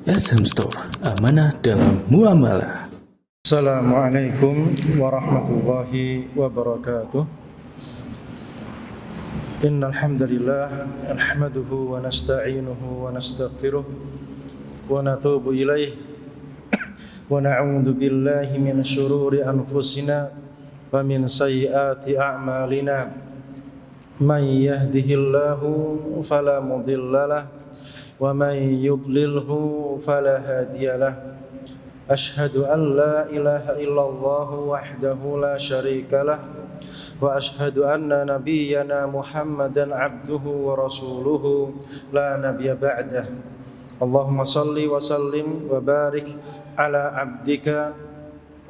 SM Store, amanah dalam muamalah. Assalamualaikum warahmatullahi wabarakatuh. Innal hamdalillah nahmaduhu wa nasta'inuhu wa nastaghfiruh wa natubu ilaih wa na'udzu billahi min syururi anfusina wa min sayyiati a'malina. Man yahdihillahu fala mudhillalah wa man yudlilhu fala hadiyalah. Ashhadu an la ilaha illallah wahdahu la syarikalah wa ashhadu anna nabiyyana Muhammadan abduhu wa rasuluhu la nabiyya ba'dah. Allahumma salli wa sallim wa barik ala abdika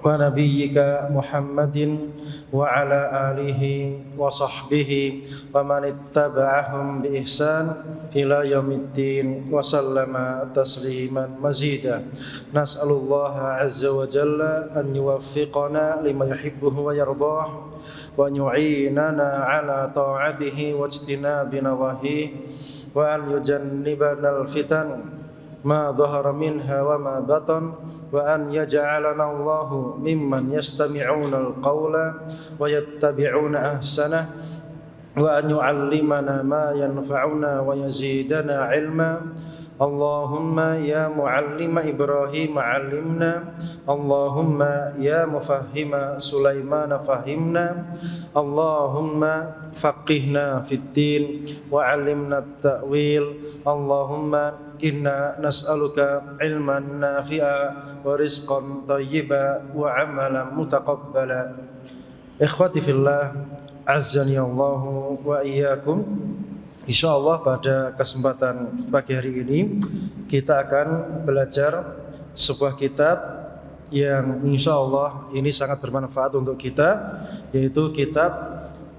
wa nabiyyika Muhammadin wa ala alihi wa sahbihi wa man ittaba'ahum bi ihsan ila yaumiddin wa sallama tasliman mazida. Nas'alullaha azza wa jalla an yuwaffiqana lima yuhibbuhu wa yardah wa an yu'inana ala ta'atihi wa ijtinabi nawahi wa an yujannibana al-fitan ma dhahara minha wa ma batan wa an yaj'alana Allahu mimman yastami'una al-qawla wa yattabi'una ahsanah wa an yu'allimana ma yanfa'una wa yazidana ilma. Allahumma ya muallima Ibrahim 'allimna, Allahumma ya mufahhima Sulaiman fahimna, Allahumma faqihna fid din wa 'allimna at-ta'wil. Allahumma inna nas'aluka ilman nafi'a wa rizqan thayyiba wa 'amalan mutaqabbala. Ikhwati fillah, azzani Allahu wa iyyakum. Insyaallah pada kesempatan pagi hari ini kita akan belajar sebuah kitab yang insyaallah ini sangat bermanfaat untuk kita, yaitu kitab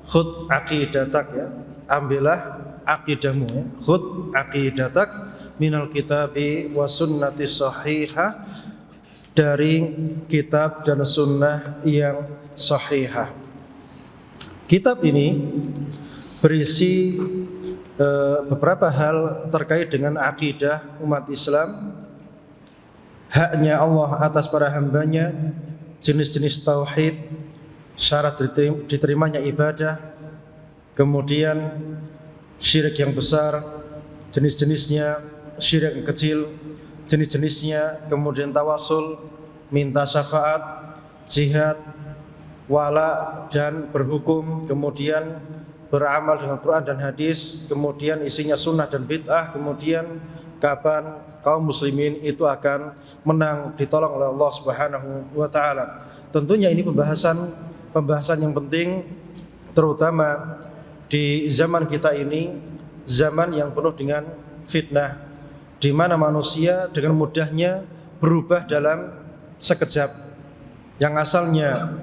Khudh Aqidatak, ya. Ambillah akidahmu, ya. Khudh Aqidatak minal kitabi wa sunnati sahihah, dari kitab dan sunnah yang sahihah. Kitab ini berisi beberapa hal terkait dengan akidah umat Islam, haknya Allah atas para hambanya, jenis-jenis tauhid, syarat diterimanya ibadah, kemudian syirik yang besar, jenis-jenisnya, syirik yang kecil, jenis-jenisnya, kemudian tawasul, minta syafaat, jihad, wala dan berhukum, kemudian beramal dengan Quran dan hadis, kemudian isinya sunnah dan bid'ah, kemudian kapan kaum muslimin itu akan menang, ditolong oleh Allah Subhanahu wa taala. Tentunya ini pembahasan yang penting, terutama di zaman kita ini, zaman yang penuh dengan fitnah, di mana manusia dengan mudahnya berubah dalam sekejap. Yang asalnya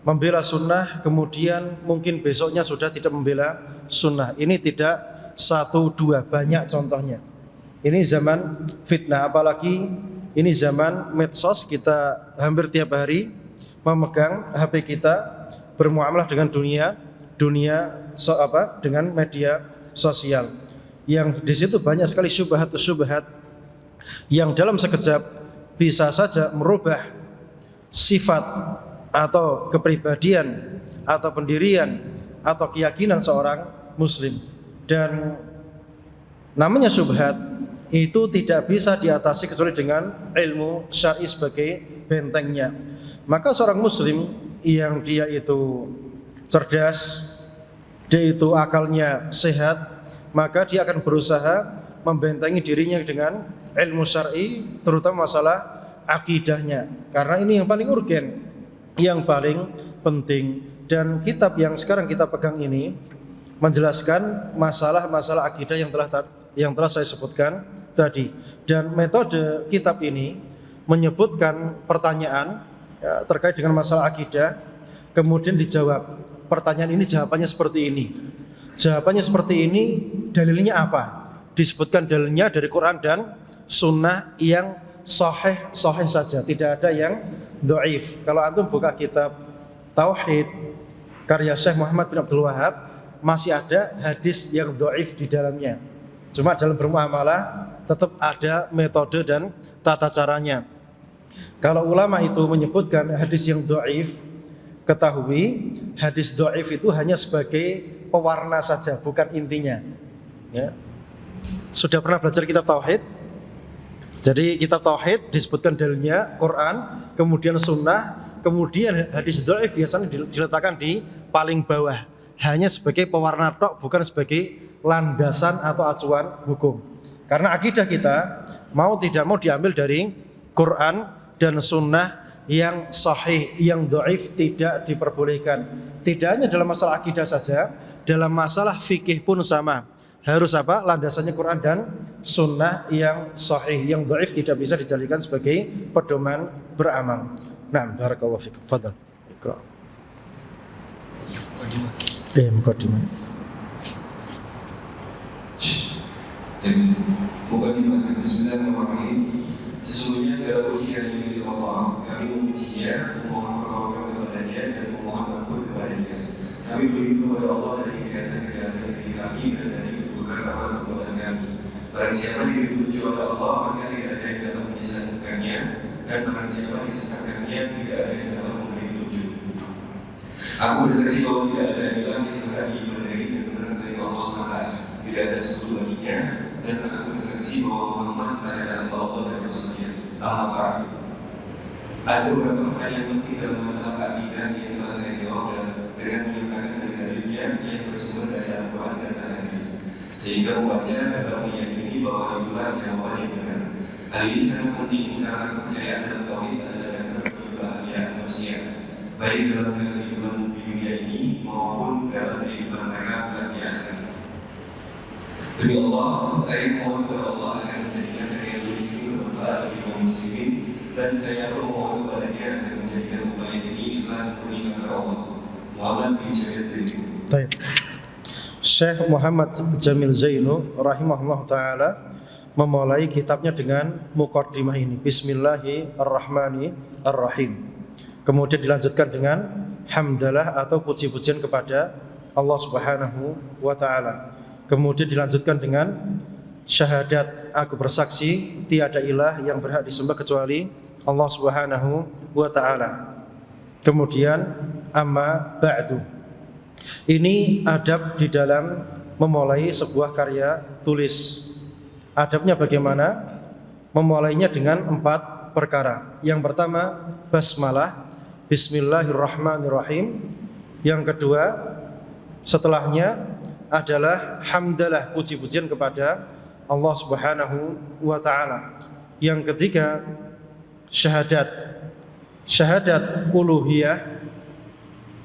membela sunnah, kemudian mungkin besoknya sudah tidak membela sunnah. Ini tidak satu dua, banyak contohnya. Ini zaman fitnah, apalagi ini zaman medsos. Kita hampir tiap hari memegang HP kita, bermuamalah dengan dengan media sosial, yang di situ banyak sekali syubhat yang dalam sekejap bisa saja merubah sifat atau kepribadian atau pendirian atau keyakinan seorang muslim. Dan namanya syubhat itu tidak bisa diatasi kecuali dengan ilmu syar'i sebagai bentengnya. Maka seorang muslim yang dia itu cerdas, dia itu akalnya sehat, maka dia akan berusaha membentengi dirinya dengan ilmu syar'i, terutama masalah akidahnya, karena ini yang paling urgen, yang paling penting. Dan kitab yang sekarang kita pegang ini menjelaskan masalah-masalah akidah yang telah saya sebutkan tadi. Dan metode kitab ini menyebutkan pertanyaan, ya, terkait dengan masalah akidah, kemudian dijawab. Pertanyaan ini jawabannya seperti ini. Jawabannya seperti ini, dalilnya apa? Disebutkan dalilnya dari Quran dan sunnah yang sahih saja, tidak ada yang dhaif. Kalau antum buka kitab tauhid karya Syekh Muhammad bin Abdul Wahab, masih ada hadis yang dhaif di dalamnya. Cuma dalam bermuamalah tetap ada metode dan tata caranya. Kalau ulama itu menyebutkan hadis yang dhaif, ketahui hadis dhaif itu hanya sebagai pewarna saja, bukan intinya. Ya. Sudah pernah belajar kitab tauhid? Jadi kitab tauhid disebutkan dalilnya Quran, kemudian sunnah, kemudian hadis dhaif biasanya diletakkan di paling bawah, hanya sebagai pewarna tok, bukan sebagai landasan atau acuan hukum. Karena akidah kita mau tidak mau diambil dari Quran dan sunnah yang sahih, yang dhaif tidak diperbolehkan. Tidak hanya dalam masalah akidah saja, dalam masalah fikih pun sama. Harus apa? Landasannya Quran dan sunnah yang sahih, yang dhaif tidak bisa dijadikan sebagai pedoman beramal. Nah, barakallahu fikum. Fadhal. Iqra. Muqaddimah. Muqaddimah. Bismillahirrahmanirrahim. Sesungguhnya segala puji hanya milik Allah. Kami memujinya, memohon pertolongan kepada-Nya dan memohon ampun kepada-Nya. Kami berlindung kepada Allah dari kejahatan-kejahatan diri kami dan dari perbuatan kami. Barang siapa yang dipuji oleh Allah, maka tidak ada yang dapat menyesatkannya, dan barang siapa yang disesatkannya, tidak ada yang dapat memberi petunjuk. Aku bersaksi bahwa tidak ada ilah yang berhak diibadahi dan benar selain Allah SWT. Tidak ada sekutu baginya, dan aku bersaksi bahwa Muhammad adalah Allah dan Rasulnya. Amma ba'du. Ada beberapa pertanyaan penting dalam masalah akidah yang telah saya jawab dengan menyebutkan dalil-dalilnya yang bersumber dari Al-Quran dan Al-Hadis, sehingga membaca dapat meyakini bahwa itulah jawaban yang benar. Hal ini sangat penting karena kepercayaan dalam tauhid adalah dasar kebahagiaan manusia, baik dalam kehidupan di dunia ini maupun dalam kehidupan mereka di akhirat. Demi Allah, saya mohon kepada Allah agar menjadikan karya tulis ini bermanfaat bagi kaum muslimin, dan saya memohon kepada-Nya agar menjadikan upaya ini ikhlas murni kepada Allah. Muhammad bin Jamil Zainu. Baik. Syekh Muhammad Jamil Zainu rahimahullah ta'ala memulai kitabnya dengan muqaddimah ini, Bismillahirrahmanirrahim. Kemudian dilanjutkan dengan hamdalah atau puji-pujian kepada Allah Subhanahu wa ta'ala. Kemudian dilanjutkan dengan syahadat, aku bersaksi tiada ilah yang berhak disembah kecuali Allah Subhanahu wa ta'ala. Kemudian amma ba'du. Ini adab di dalam memulai sebuah karya tulis. Adabnya bagaimana? Memulainya dengan 4 perkara. Yang pertama, basmalah, Bismillahirrahmanirrahim. Yang kedua, setelahnya adalah hamdalah, puji-pujian kepada Allah Subhanahu wa ta'ala. Yang ketiga, syahadat uluhiyah,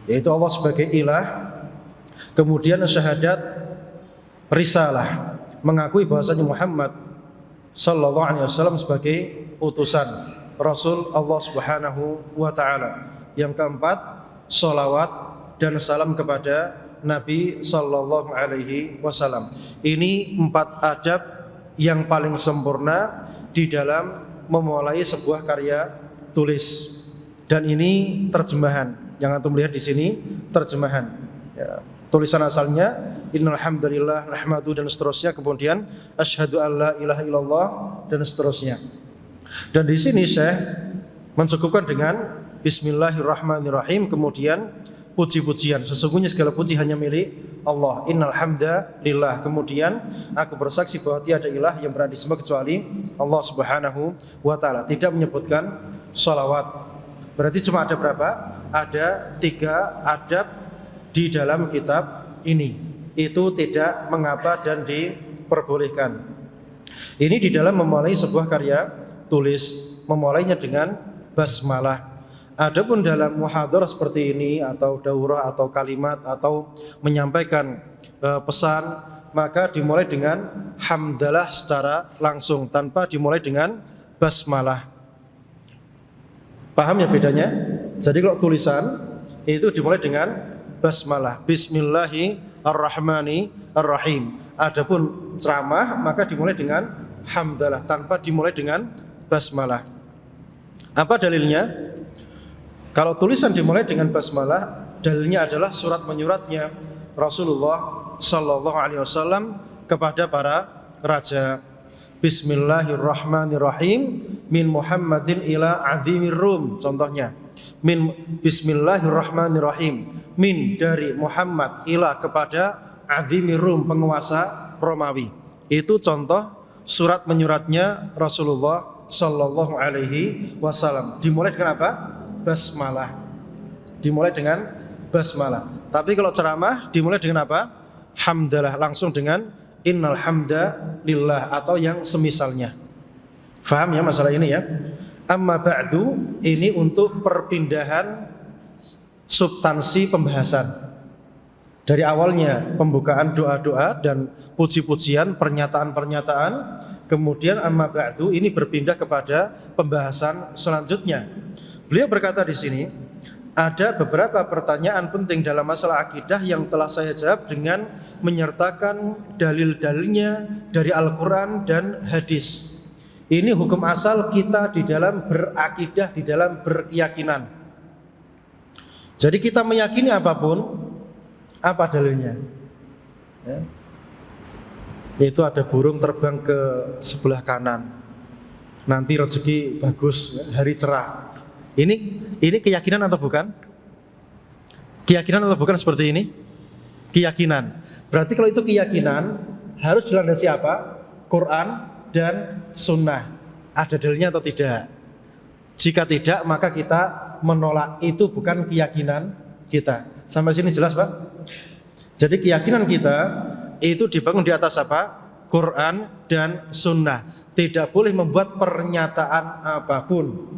yaitu Allah sebagai ilah. Kemudian syahadat risalah, mengakui bahwasanya Muhammad sallallahu alaihi wasallam sebagai utusan Rasul Allah Subhanahu wa ta'ala. Yang keempat, sholawat dan salam kepada Nabi sallallahu alaihi wasallam. Ini 4 adab yang paling sempurna di dalam memulai sebuah karya tulis. Dan ini terjemahan. Yang antum lihat di sini terjemahan. Ya, tulisan asalnya innal hamdalillah nahmadu dan seterusnya, kemudian asyhadu alla ilaha illallah dan seterusnya. Dan di sini Syekh mencukupkan dengan Bismillahirrahmanirrahim, kemudian puji-pujian. Sesungguhnya segala puji hanya milik Allah. Innal hamda lillah. Kemudian aku bersaksi bahwa tiada ilah yang berhak disembah kecuali Allah Subhanahu wa ta'ala. Tidak menyebutkan sholawat. Berarti cuma ada berapa? Ada 3 adab di dalam kitab ini. Itu tidak mengapa dan diperbolehkan. Ini di dalam memulai sebuah karya tulis, memulainya dengan basmalah. Adapun dalam muhadharah seperti ini atau daurah atau kalimat atau menyampaikan pesan, maka dimulai dengan hamdalah secara langsung tanpa dimulai dengan basmalah. Paham ya bedanya? Jadi kalau tulisan itu dimulai dengan basmalah, Bismillahirrahmanirrahim. Adapun ceramah maka dimulai dengan hamdalah tanpa dimulai dengan basmalah. Apa dalilnya? Kalau tulisan dimulai dengan basmalah, dalilnya adalah surat menyuratnya Rasulullah sallallahu alaihi wasallam kepada para raja. Bismillahirrahmanirrahim min Muhammadin ila azimir Rum. Contohnya, min Bismillahirrahmanirrahim, min dari Muhammad ila kepada azimir Rum, penguasa Romawi. Itu contoh surat menyuratnya Rasulullah Sallallahu Alaihi Wasallam. Dimulai dengan apa? Basmalah. Dimulai dengan basmalah. Tapi kalau ceramah dimulai dengan apa? Hamdalah, langsung dengan innal hamda lillah atau yang semisalnya. Faham ya masalah ini ya? Amma ba'du, ini untuk perpindahan substansi pembahasan. Dari awalnya pembukaan doa-doa dan puji-pujian, pernyataan-pernyataan, kemudian amma ba'du ini berpindah kepada pembahasan selanjutnya. Beliau berkata di sini, ada beberapa pertanyaan penting dalam masalah akidah yang telah saya jawab dengan menyertakan dalil-dalilnya dari Al-Quran dan hadis. Ini hukum asal kita di dalam berakidah, di dalam berkeyakinan. Jadi kita meyakini apapun, apa dalilnya? Ya. Itu ada burung terbang ke sebelah kanan, nanti rezeki bagus, hari cerah. Ini keyakinan atau bukan? Keyakinan atau bukan seperti ini? Keyakinan. Berarti kalau itu keyakinan harus dilandasi apa? Quran dan sunnah. Ada dalilnya atau tidak? Jika tidak, maka kita menolak. Itu bukan keyakinan kita. Sampai sini jelas, Pak? Jadi keyakinan kita itu dibangun di atas apa? Quran dan sunnah. Tidak boleh membuat pernyataan apapun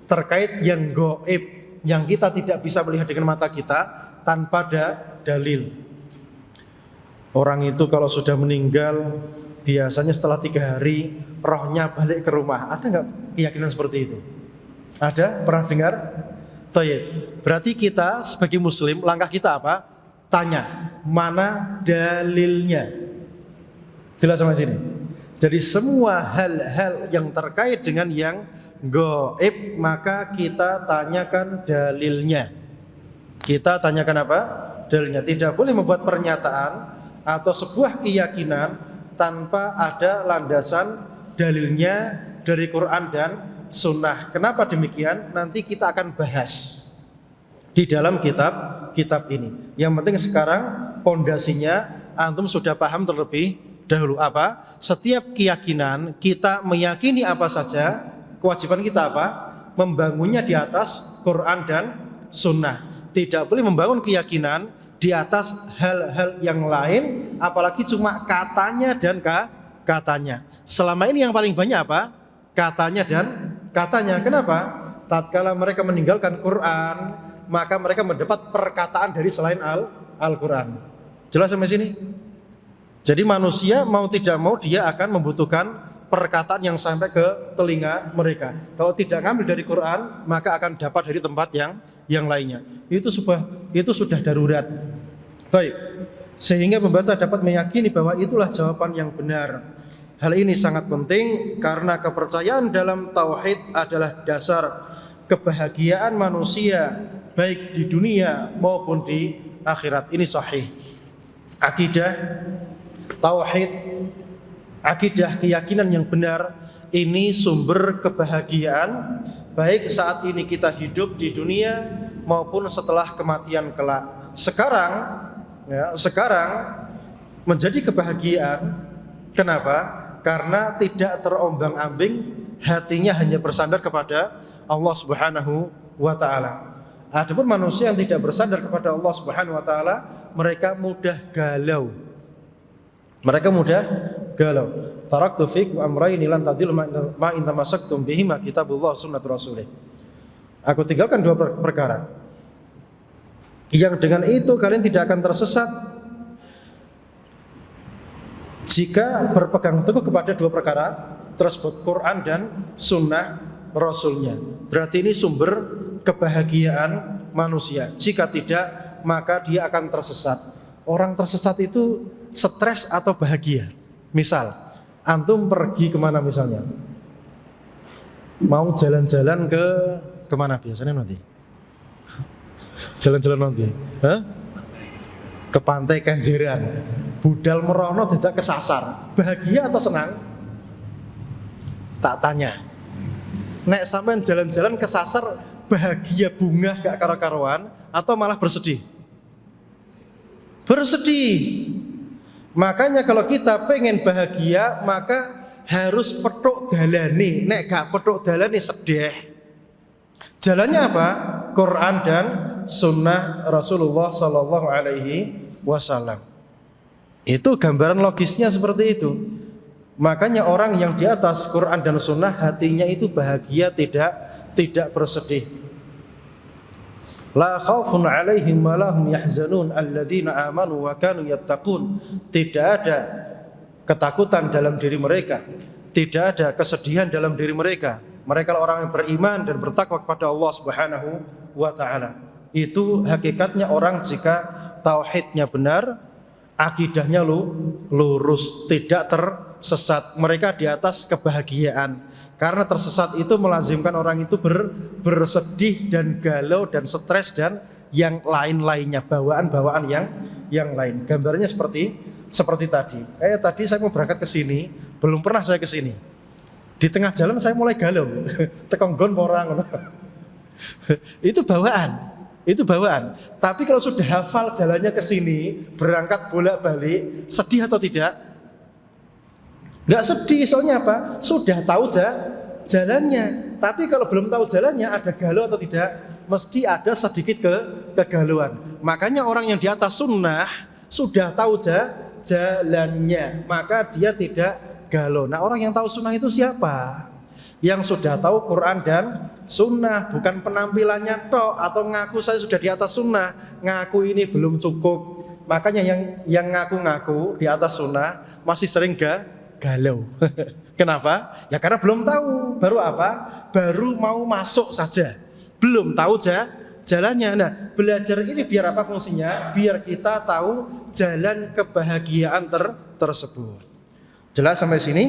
terkait yang gaib, yang kita tidak bisa melihat dengan mata kita tanpa ada dalil. Orang itu kalau sudah meninggal, biasanya setelah 3 hari rohnya balik ke rumah. Ada nggak keyakinan seperti itu? Ada? Pernah dengar? Tayyib. Berarti kita sebagai muslim, langkah kita apa? Tanya, mana dalilnya? Jelas sama sini. Jadi semua hal-hal yang terkait dengan yang gaib, maka kita tanyakan dalilnya. Kita tanyakan apa? Dalilnya. Tidak boleh membuat pernyataan atau sebuah keyakinan tanpa ada landasan dalilnya dari Quran dan sunnah. Kenapa demikian? Nanti kita akan bahas di dalam kitab ini. Yang penting sekarang pondasinya antum sudah paham terlebih dahulu apa? Setiap keyakinan kita meyakini apa saja, kewajiban kita apa? Membangunnya di atas Quran dan sunnah. Tidak boleh membangun keyakinan di atas hal-hal yang lain, apalagi cuma katanya dan katanya. Selama ini yang paling banyak apa? Katanya dan katanya. Kenapa? Tatkala mereka meninggalkan Quran, maka mereka mendapat perkataan dari selain Al-Quran. Jelas sampai sini? Jadi manusia mau tidak mau dia akan membutuhkan perkataan yang sampai ke telinga mereka. Kalau tidak ngambil dari Quran, maka akan dapat dari tempat yang lainnya. Itu sudah darurat. Baik. Sehingga pembaca dapat meyakini bahwa itulah jawaban yang benar. Hal ini sangat penting karena kepercayaan dalam tauhid adalah dasar kebahagiaan manusia baik di dunia maupun di akhirat. Ini sahih. Akidah tauhid, akidah keyakinan yang benar ini sumber kebahagiaan baik saat ini kita hidup di dunia maupun setelah kematian kelak. Sekarang menjadi kebahagiaan. Kenapa? Karena tidak terombang-ambing, hatinya hanya bersandar kepada Allah Subhanahu wa taala. Adapun manusia yang tidak bersandar kepada Allah Subhanahu wa taala, mereka mudah galau. Taraktu fikum amrayni lan tadillu ma in tamassaktum bihima kitabullah sunnatur rasulih. Aku tinggalkan 2 perkara yang dengan itu kalian tidak akan tersesat jika berpegang teguh kepada 2 perkara tersebut, Quran dan sunnah Rasulnya. Berarti ini sumber kebahagiaan manusia. Jika tidak, maka dia akan tersesat. Orang tersesat itu stres atau bahagia? Misal, antum pergi kemana misalnya? Mau jalan-jalan kemana biasanya nanti? Jalan-jalan nanti? Ke pantai Kenjeran. Budal merono tidak kesasar. Bahagia atau senang? Tak tanya. Nek sampean jalan-jalan kesasar bahagia bunga gak karo-karuan atau malah bersedih? Bersedih. Makanya kalau kita pengen bahagia maka harus petuk dalane. Nek gak petuk dalane sedih. Jalannya apa? Quran dan sunnah Rasulullah Sallallahu Alaihi Wasallam. Itu gambaran logisnya seperti itu. Makanya orang yang di atas Quran dan sunnah hatinya itu bahagia, tidak bersedih. La khaufun 'alaihim wa lahum yahzanun alladzina amanu wa kanu yattaqun. Tidak ada ketakutan dalam diri mereka, tidak ada kesedihan dalam diri mereka. Mereka orang yang beriman dan bertakwa kepada Allah Subhanahu wa taala. Itu hakikatnya orang jika tauhidnya benar, akidahnya lurus, tidak tersesat. Mereka di atas kebahagiaan. Karena tersesat itu melazimkan orang itu bersedih dan galau dan stres dan yang lain-lainnya, bawaan-bawaan yang lain. Gambarnya seperti tadi. Kayak tadi saya mau berangkat ke sini, belum pernah saya ke sini. Di tengah jalan saya mulai galau, tekonggon orang. Itu bawaan. Tapi kalau sudah hafal jalannya ke sini, berangkat bolak-balik, sedih atau tidak? Enggak sedih, soalnya apa? Sudah tahu jalannya. Tapi kalau belum tahu jalannya, ada galau atau tidak? Mesti ada sedikit kegalauan. Makanya orang yang di atas sunnah sudah tahu jalannya, maka dia tidak galau. Nah, orang yang tahu sunnah itu siapa? Yang sudah tahu Quran dan sunnah, bukan penampilannya tok atau ngaku saya sudah di atas sunnah, ngaku ini belum cukup. Makanya yang ngaku-ngaku di atas sunnah masih sering galau. Kenapa? Ya karena belum tahu. Baru apa? Baru mau masuk saja, belum tahu jalannya. Nah, belajar ini biar apa fungsinya? Biar kita tahu jalan kebahagiaan tersebut. Jelas sampai sini?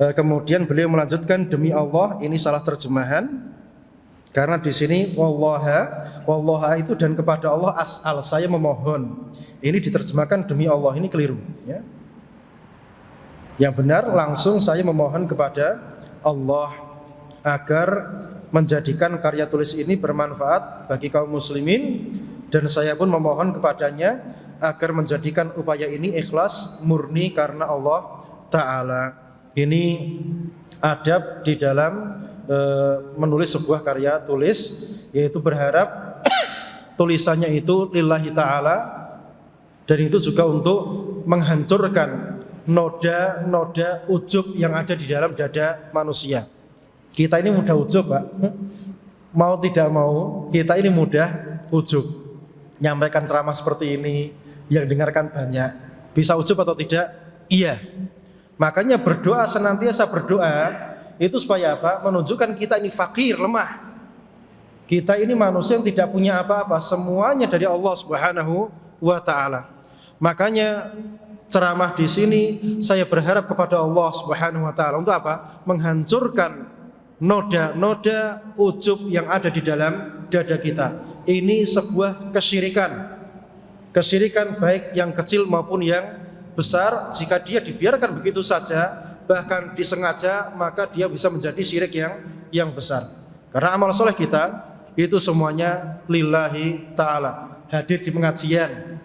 Kemudian beliau melanjutkan, demi Allah, ini salah terjemahan. Karena di sini wallaha itu dan kepada Allah as'al, saya memohon. Ini diterjemahkan demi Allah, ini keliru, ya. Yang benar langsung saya memohon kepada Allah agar menjadikan karya tulis ini bermanfaat bagi kaum muslimin, dan saya pun memohon kepadanya agar menjadikan upaya ini ikhlas murni karena Allah Ta'ala. Ini adab di dalam menulis sebuah karya tulis, yaitu berharap tulisannya itu lillahi ta'ala, dan itu juga untuk menghancurkan noda-noda ujub yang ada di dalam dada manusia. Kita ini mudah ujub, Pak. Mau tidak mau, kita ini mudah ujub. Nyampaikan ceramah seperti ini, yang dengarkan banyak, bisa ujub atau tidak? Iya. Makanya berdoa, senantiasa berdoa itu supaya apa? Menunjukkan kita ini fakir, lemah. Kita ini manusia yang tidak punya apa-apa, semuanya dari Allah Subhanahu wa taala. Makanya ceramah di sini saya berharap kepada Allah Subhanahu wa taala untuk apa? Menghancurkan noda-noda ujub yang ada di dalam dada kita. Ini sebuah kesyirikan. Kesyirikan baik yang kecil maupun yang besar, jika dia dibiarkan begitu saja, bahkan disengaja, maka dia bisa menjadi syirik yang besar. Karena amal soleh kita itu semuanya lillahi ta'ala. Hadir di pengajian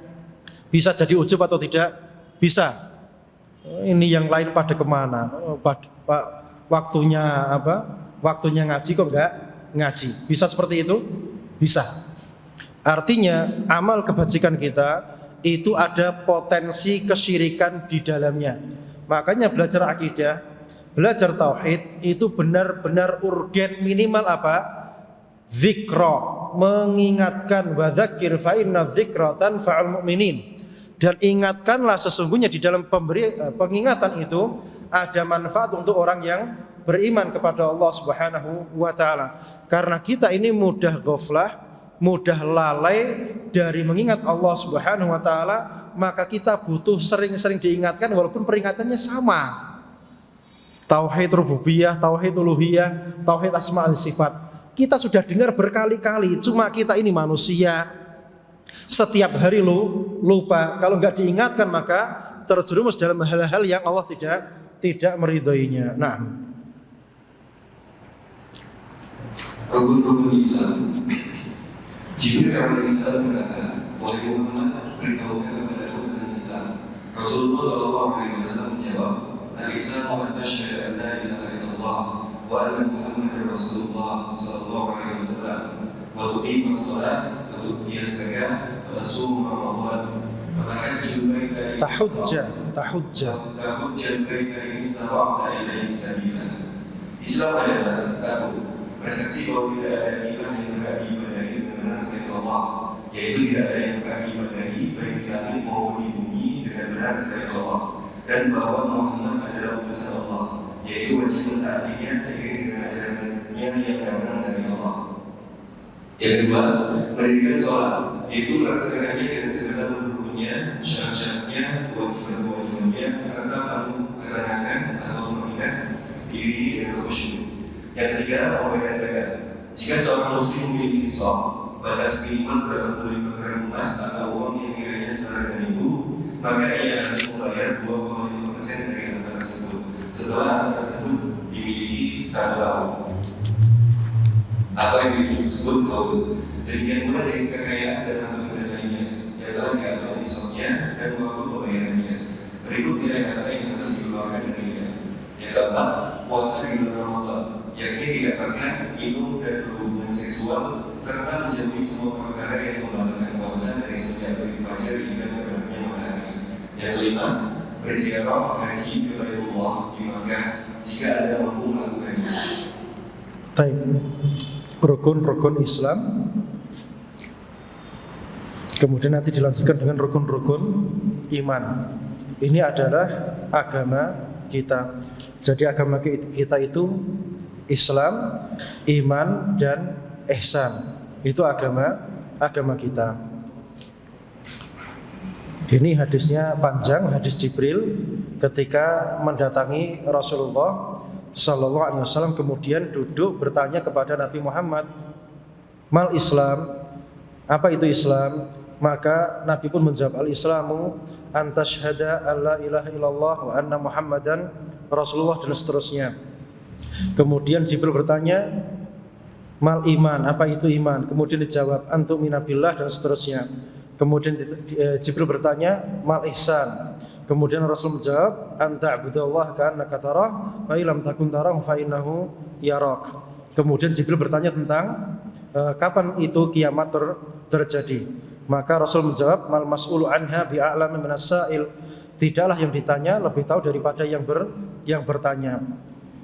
bisa jadi ujub atau tidak? Bisa. Ini yang lain pada kemana? Waktunya apa? Waktunya ngaji kok enggak ngaji. Bisa seperti itu? Bisa. Artinya amal kebajikan kita itu ada potensi kesyirikan di dalamnya. Makanya belajar akidah, belajar tauhid itu benar-benar urgen, minimal apa? Zikra, mengingatkan, wa dzakir fa inna dzikra tanfa'ul mu'minin. Dan ingatkanlah, sesungguhnya di dalam pengingatan itu ada manfaat untuk orang yang beriman kepada Allah Subhanahu wa taala. Karena kita ini mudah ghaflah, mudah lalai dari mengingat Allah Subhanahu wa taala, maka kita butuh sering-sering diingatkan walaupun peringatannya sama. Tauhid rububiyah, tauhid uluhiyah, tauhid asma dan sifat. Kita sudah dengar berkali-kali, cuma kita ini manusia. Setiap hari lupa. Kalau enggak diingatkan maka terjerumus dalam hal-hal yang Allah tidak meridhoinya. Nah, rukun-rukun Islam. Jibril alaihissalam berkata, wahai Muhammad, beritahukan kepada aku tentang Islam. Rasulullah SAW menjawab, al-Islamu an tashhadu an la ilaha illallah wa anna Muhammadar Rasulullah SAW wa tuqima as-salat wa tu'ti az-zakah wa tasuma Ramadan wa tahajjal baita baita in istata'ta ilaihi sabila. Islam adalah satu, bersaksi bahwa tidak ada ilah yang berhak diibadahi dengan benar selain Allah, yaitu tidak ada yang berhak diibadahi baik di langit maupun di bumi dengan benar selain Allah, dan bahwa Muhammad adalah utusan Allah, yaitu wajib mentaatinya seiring dengan ajarannya yang datang dari Allah. Yang kedua, mendirikan sholat, yaitu melaksanakannya dengan segala rukunnya, syarat-syaratnya, kewajiban-kewajibannya, serta penuh ketenangan atau mengingat diri dengan khusyuk. Yang ketiga, membayar zakat. Jika seorang muslim memiliki nisab, batas minimal dalam menerima gram emas atau uang yang nilainya setara dengan itu, maka ia harus membayar 2,5% dari harta tersebut setelah harta tersebut dimiliki 1 tahun. Apa yang disebut tahun. Demikian pula jenis kekayaan dan harta benda lainnya yang telah diatur nisabnya dan waktu pembayarannya. Berikut nilai harta yang harus dikeluarkan darinya. Yang keempat, puasa di bulan Ramadan, yakni tidak makan, minum, dan berhubungan seksual, serta menjauhi semua perkara yang membatalkan puasa dari sejak terbit fajar hingga terbenamnya matahari. Yang kelima, berziarah haji ke Baitullah di Makkah jika ada mampu melakukannya. Baik, rukun-rukun Islam. Kemudian nanti dilanjutkan dengan rukun-rukun iman. Ini adalah agama kita. Jadi agama kita itu Islam, iman, dan ihsan. Itu agama kita. Ini hadisnya panjang, hadis Jibril ketika mendatangi Rasulullah Sallallahu Alaihi Wasallam, kemudian duduk bertanya kepada Nabi Muhammad, mal Islam, apa itu Islam? Maka Nabi pun menjawab, al-Islamu antashhada alla ilaha illallah wa anna Muhammadan Rasulullah, dan seterusnya. Kemudian Jibril bertanya, mal iman, apa itu iman? Kemudian dijawab, antumina billah, dan seterusnya. Kemudian Jibril bertanya, mal ihsan. Kemudian Rasul menjawab, anta'budallaha ka'annaka tarah wa illam takun tarahu fa innahu yarak. Kemudian Jibril bertanya tentang kapan itu kiamat terjadi. Maka Rasul menjawab, mal mas'ulu anha bi'a'lami minas sa'il. Tidaklah yang ditanya lebih tahu daripada yang bertanya.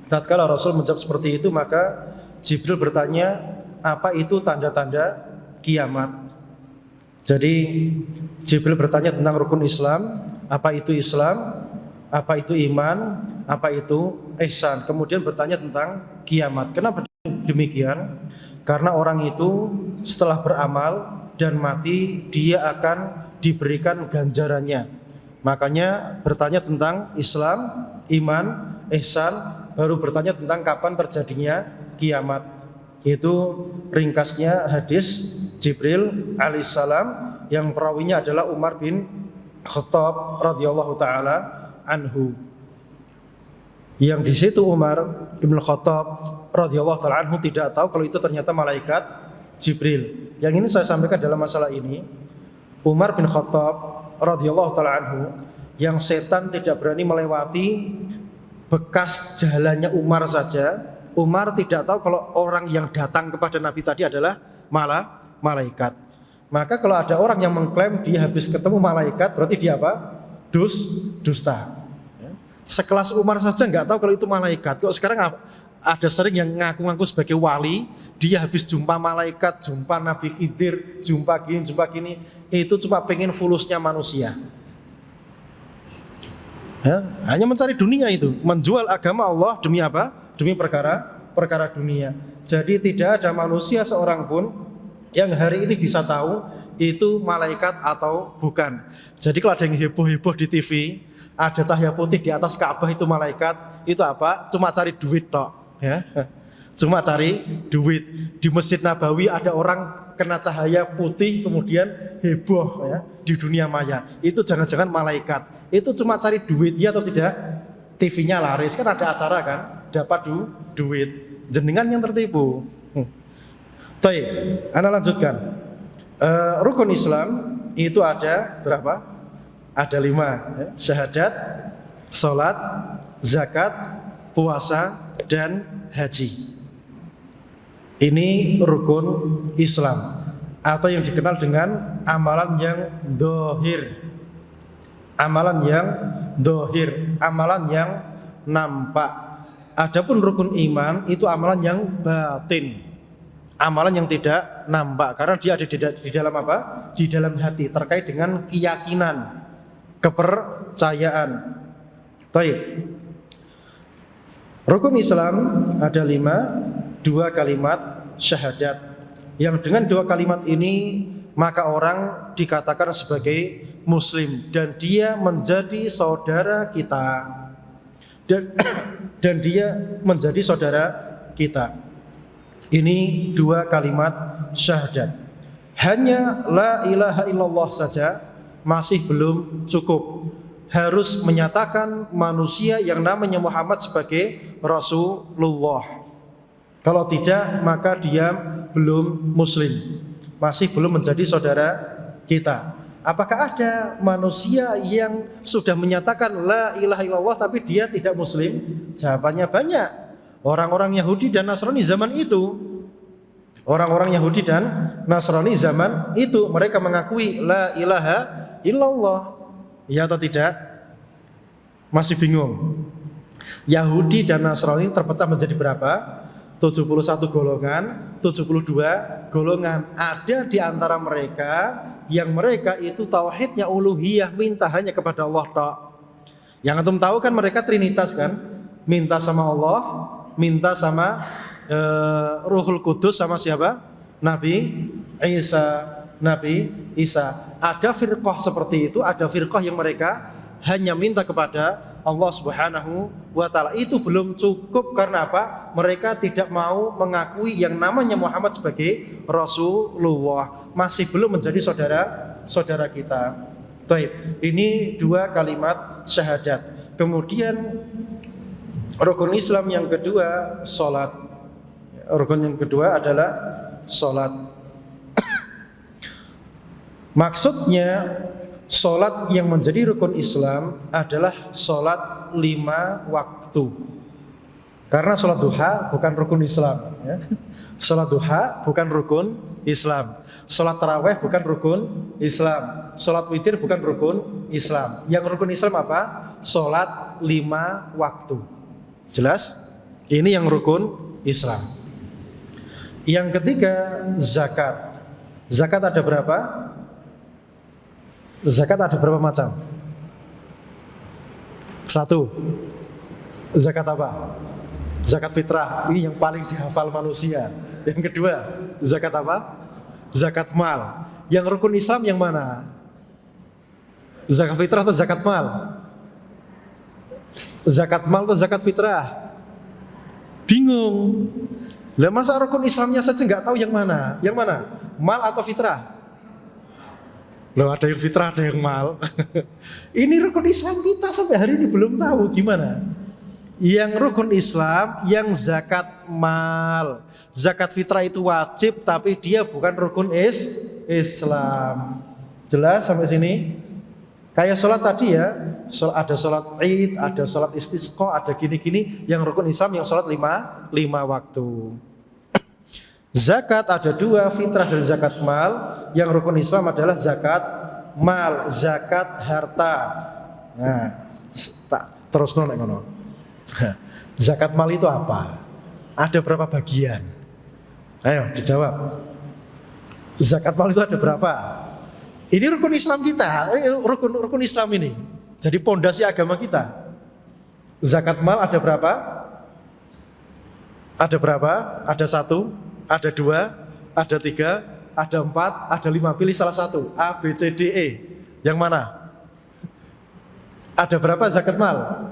Tatkala Rasul menjawab seperti itu, maka Jibril bertanya, apa itu tanda-tanda kiamat? Jadi Jibril bertanya tentang rukun Islam, apa itu Islam, apa itu iman, apa itu ihsan. Kemudian bertanya tentang kiamat. Kenapa demikian? Karena orang itu setelah beramal dan mati, dia akan diberikan ganjarannya. Makanya bertanya tentang Islam, iman, ihsan, baru bertanya tentang kapan terjadinya kiamat. Itu ringkasnya hadis Jibril alaihissalam, yang perawinya adalah Umar bin Khattab radhiyallahu taala anhu. Yang di situ Umar bin Khattab radhiyallahu taala anhu tidak tahu kalau itu ternyata malaikat Jibril. Yang ini saya sampaikan dalam masalah ini, Umar bin Khattab radhiyallahu taala anhu, yang setan tidak berani melewati bekas jalannya Umar saja. Umar tidak tahu kalau orang yang datang kepada Nabi tadi adalah malaikat. Maka kalau ada orang yang mengklaim dia habis ketemu malaikat, berarti dia apa? Dusta. Sekelas Umar saja nggak tahu kalau itu malaikat. Kok sekarang ada sering yang ngaku-ngaku sebagai wali, dia habis jumpa malaikat, jumpa Nabi Khidir, jumpa gini. Itu cuma pengen fulusnya manusia. Ya, hanya mencari dunia itu, menjual agama Allah demi apa? Demi perkara dunia. Jadi tidak ada manusia seorang pun yang hari ini bisa tahu itu malaikat atau bukan. Jadi kalau ada yang heboh-heboh di TV, ada cahaya putih di atas Ka'bah itu malaikat, itu apa? Cuma cari duit tok, ya. Cuma cari duit. Di Masjid Nabawi ada orang kena cahaya putih kemudian heboh, ya, di dunia maya. Itu jangan-jangan malaikat. Itu cuma cari duit, ya atau tidak? TV-nya laris, kan ada acara kan, dapat duit. Jenengan yang tertipu. Baik, ana lanjutkan. Rukun Islam itu ada berapa? Ada 5 ya. Syahadat, salat, zakat, puasa, dan haji. Ini rukun Islam atau yang dikenal dengan amalan yang dohir. Amalan yang dohir, amalan yang nampak. Adapun rukun iman itu amalan yang batin, amalan yang tidak nampak karena dia ada di dalam apa? Di dalam hati, terkait dengan keyakinan, kepercayaan. Baik. Rukun Islam ada 5, 2 kalimat syahadat. Yang dengan 2 kalimat ini maka orang dikatakan sebagai muslim dan dia menjadi saudara kita. Dan dia menjadi saudara kita. Ini 2 kalimat syahadat. Hanya la ilaha illallah saja masih belum cukup. Harus menyatakan manusia yang namanya Muhammad sebagai Rasulullah. Kalau tidak maka dia belum muslim, masih belum menjadi saudara kita. Apakah ada manusia yang sudah menyatakan la ilaha illallah tapi dia tidak muslim? Jawabannya banyak. Orang-orang Yahudi dan Nasrani zaman itu. Orang-orang Yahudi dan Nasrani zaman itu mereka mengakui la ilaha illallah. Ya atau tidak? Masih bingung. Yahudi dan Nasrani terpecah menjadi berapa? 71 golongan, 72 golongan. Ada di antara mereka yang mereka itu tauhidnya uluhiyah, minta hanya kepada Allah tok. Yang antum tahu kan mereka trinitas kan? Minta sama Allah, minta sama Ruhul Kudus sama siapa? Nabi Isa. Ada firqah seperti itu, ada firqah yang mereka hanya minta kepada Allah Subhanahu wa taala. Itu belum cukup karena apa? Mereka tidak mau mengakui yang namanya Muhammad sebagai Rasulullah. Masih belum menjadi saudara kita. Baik, ini 2 kalimat syahadat. Kemudian rukun Islam yang kedua salat. Rukun yang kedua adalah salat. Maksudnya salat yang menjadi rukun Islam adalah salat 5 waktu. Karena salat duha bukan rukun Islam ya. Salat duha bukan rukun Islam. Salat tarawih bukan rukun Islam. Salat witir bukan rukun Islam. Yang rukun Islam apa? Salat 5 waktu. Jelas? Ini yang rukun Islam. Yang ketiga zakat. Zakat ada berapa? Zakat ada berapa macam? 1. Zakat apa? Zakat fitrah. Ini yang paling dihafal manusia. Yang kedua, zakat apa? Zakat mal. Yang rukun Islam yang mana? Zakat fitrah atau zakat mal? Zakat mal atau zakat fitrah? Bingung. Lah masa rukun Islamnya saja nggak tahu yang mana? Yang mana? Mal atau fitrah? Loh ada yang fitrah, ada yang mal. Ini rukun Islam kita sampai hari ini belum tahu gimana. Yang rukun Islam yang zakat mal. Zakat fitrah itu wajib tapi dia bukan rukun Islam. Jelas sampai sini? Kayak sholat tadi ya, ada sholat Id, ada sholat istisqa, ada gini-gini. Yang rukun Islam yang sholat 5 waktu. Zakat ada 2, fitrah dan zakat mal. Yang rukun Islam adalah zakat mal, zakat harta. Nah, terus ngono. Zakat mal itu apa? Ada berapa bagian? Ayo dijawab. Zakat mal itu ada berapa? Ini rukun Islam kita, rukun Islam ini. Jadi pondasi agama kita. Zakat mal ada berapa? Ada berapa? Ada 1, ada 2, ada 3, ada 4, ada 5. Pilih salah satu. A, B, C, D, E. Yang mana? Ada berapa zakat mal?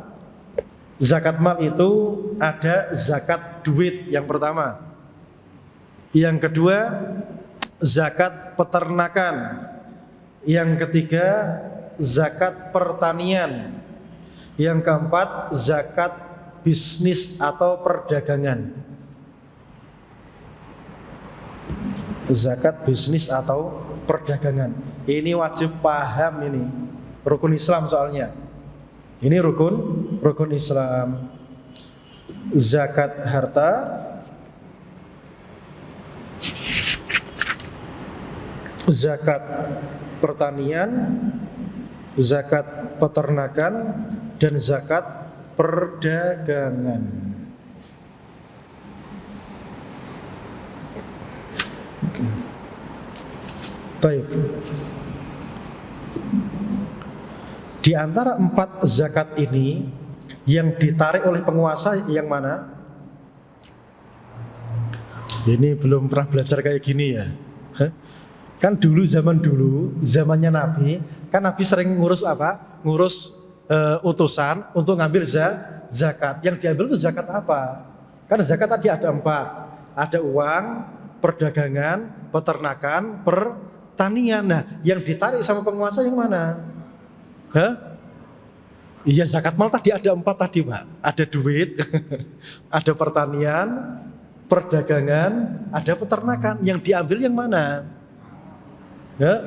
Zakat mal itu ada zakat duit yang pertama. Yang kedua, zakat peternakan. Yang ketiga, zakat pertanian. Yang keempat, zakat bisnis atau perdagangan. Zakat bisnis atau perdagangan. Ini wajib paham ini. Rukun Islam soalnya. Ini rukun Islam. Zakat harta, zakat pertanian, zakat peternakan, dan zakat perdagangan. Baik. Di antara 4 zakat ini yang ditarik oleh penguasa yang mana? Ini belum pernah belajar kayak gini ya. Kan zamannya Nabi, kan Nabi sering ngurus apa? Ngurus utusan untuk ngambil zakat. Yang diambil itu zakat apa? Kan zakat tadi ada 4. Ada uang, perdagangan, peternakan, pertanian. Nah, yang ditarik sama penguasa yang mana? Iya, zakat mal tadi ada 4 tadi, Pak. Ada duit, ada pertanian, perdagangan, ada peternakan. Yang diambil yang mana?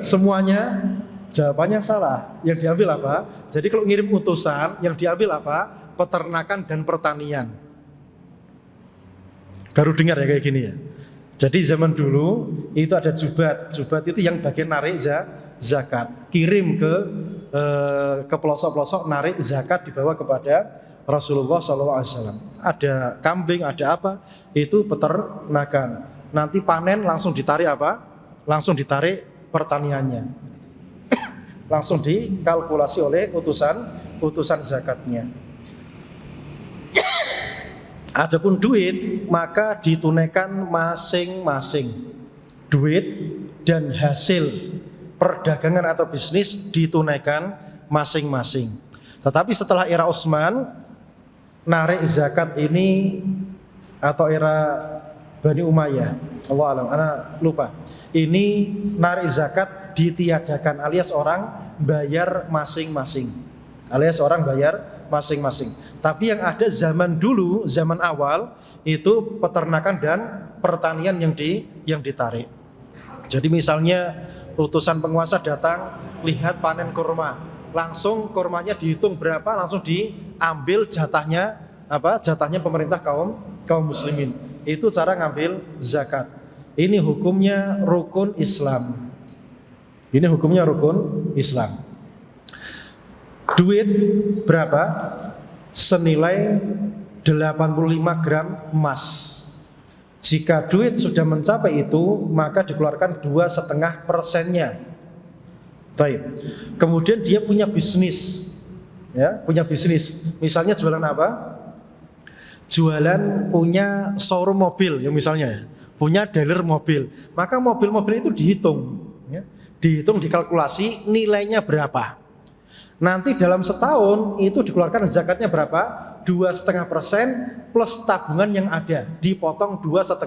Semuanya jawabannya salah. Yang diambil apa? Jadi kalau ngirim utusan, yang diambil apa? Peternakan dan pertanian. Baru dengar ya kayak gini ya. Jadi zaman dulu itu ada jubat. Jubat itu yang bagian narik zakat. Kirim ke pelosok-pelosok, narik zakat dibawa kepada Rasulullah SAW. Ada kambing, ada apa? Itu peternakan. Nanti panen langsung ditarik apa? Langsung ditarik pertaniannya. Langsung dikalkulasi oleh utusan zakatnya. Adapun duit maka ditunaikan masing-masing. Duit dan hasil perdagangan atau bisnis ditunaikan masing-masing. Tetapi setelah era Utsman, narik zakat ini atau era Bani Umayyah, Allah alam, anak lupa. Ini narik zakat ditiadakan alias orang bayar masing-masing. Tapi yang ada zaman dulu, zaman awal itu peternakan dan pertanian yang ditarik. Jadi misalnya utusan penguasa datang, lihat panen kurma, langsung kurmanya dihitung berapa, langsung diambil jatahnya apa? Jatahnya pemerintah kaum muslimin. Itu cara ngambil zakat. Ini hukumnya rukun Islam. Duit berapa? Senilai 85 gram emas. Jika duit sudah mencapai itu, maka dikeluarkan 2,5%-nya. Baik. Kemudian dia punya bisnis, ya, Misalnya jualan apa? Jualan punya showroom mobil, ya misalnya, punya dealer mobil. Maka mobil-mobil itu dihitung, ya. Dikalkulasi nilainya berapa. Nanti dalam setahun itu dikeluarkan zakatnya berapa? 2,5% plus tabungan yang ada, dipotong 2,5%.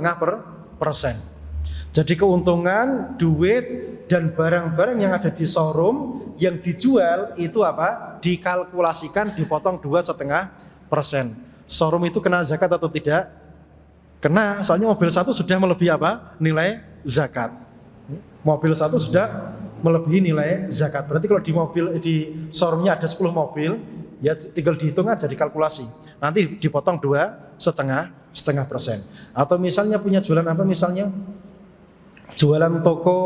Jadi keuntungan duit dan barang-barang yang ada di showroom yang dijual itu apa? Dikalkulasikan, dipotong 2,5%. Showroom itu kena zakat atau tidak? Kena, soalnya mobil satu sudah melebihi apa? Nilai zakat. Mobil satu sudah melebihi nilai zakat. Berarti kalau di showroomnya ada 10 mobil, ya tinggal dihitung aja, dikalkulasi. Nanti dipotong 2,5%. Atau misalnya punya jualan apa, misalnya jualan toko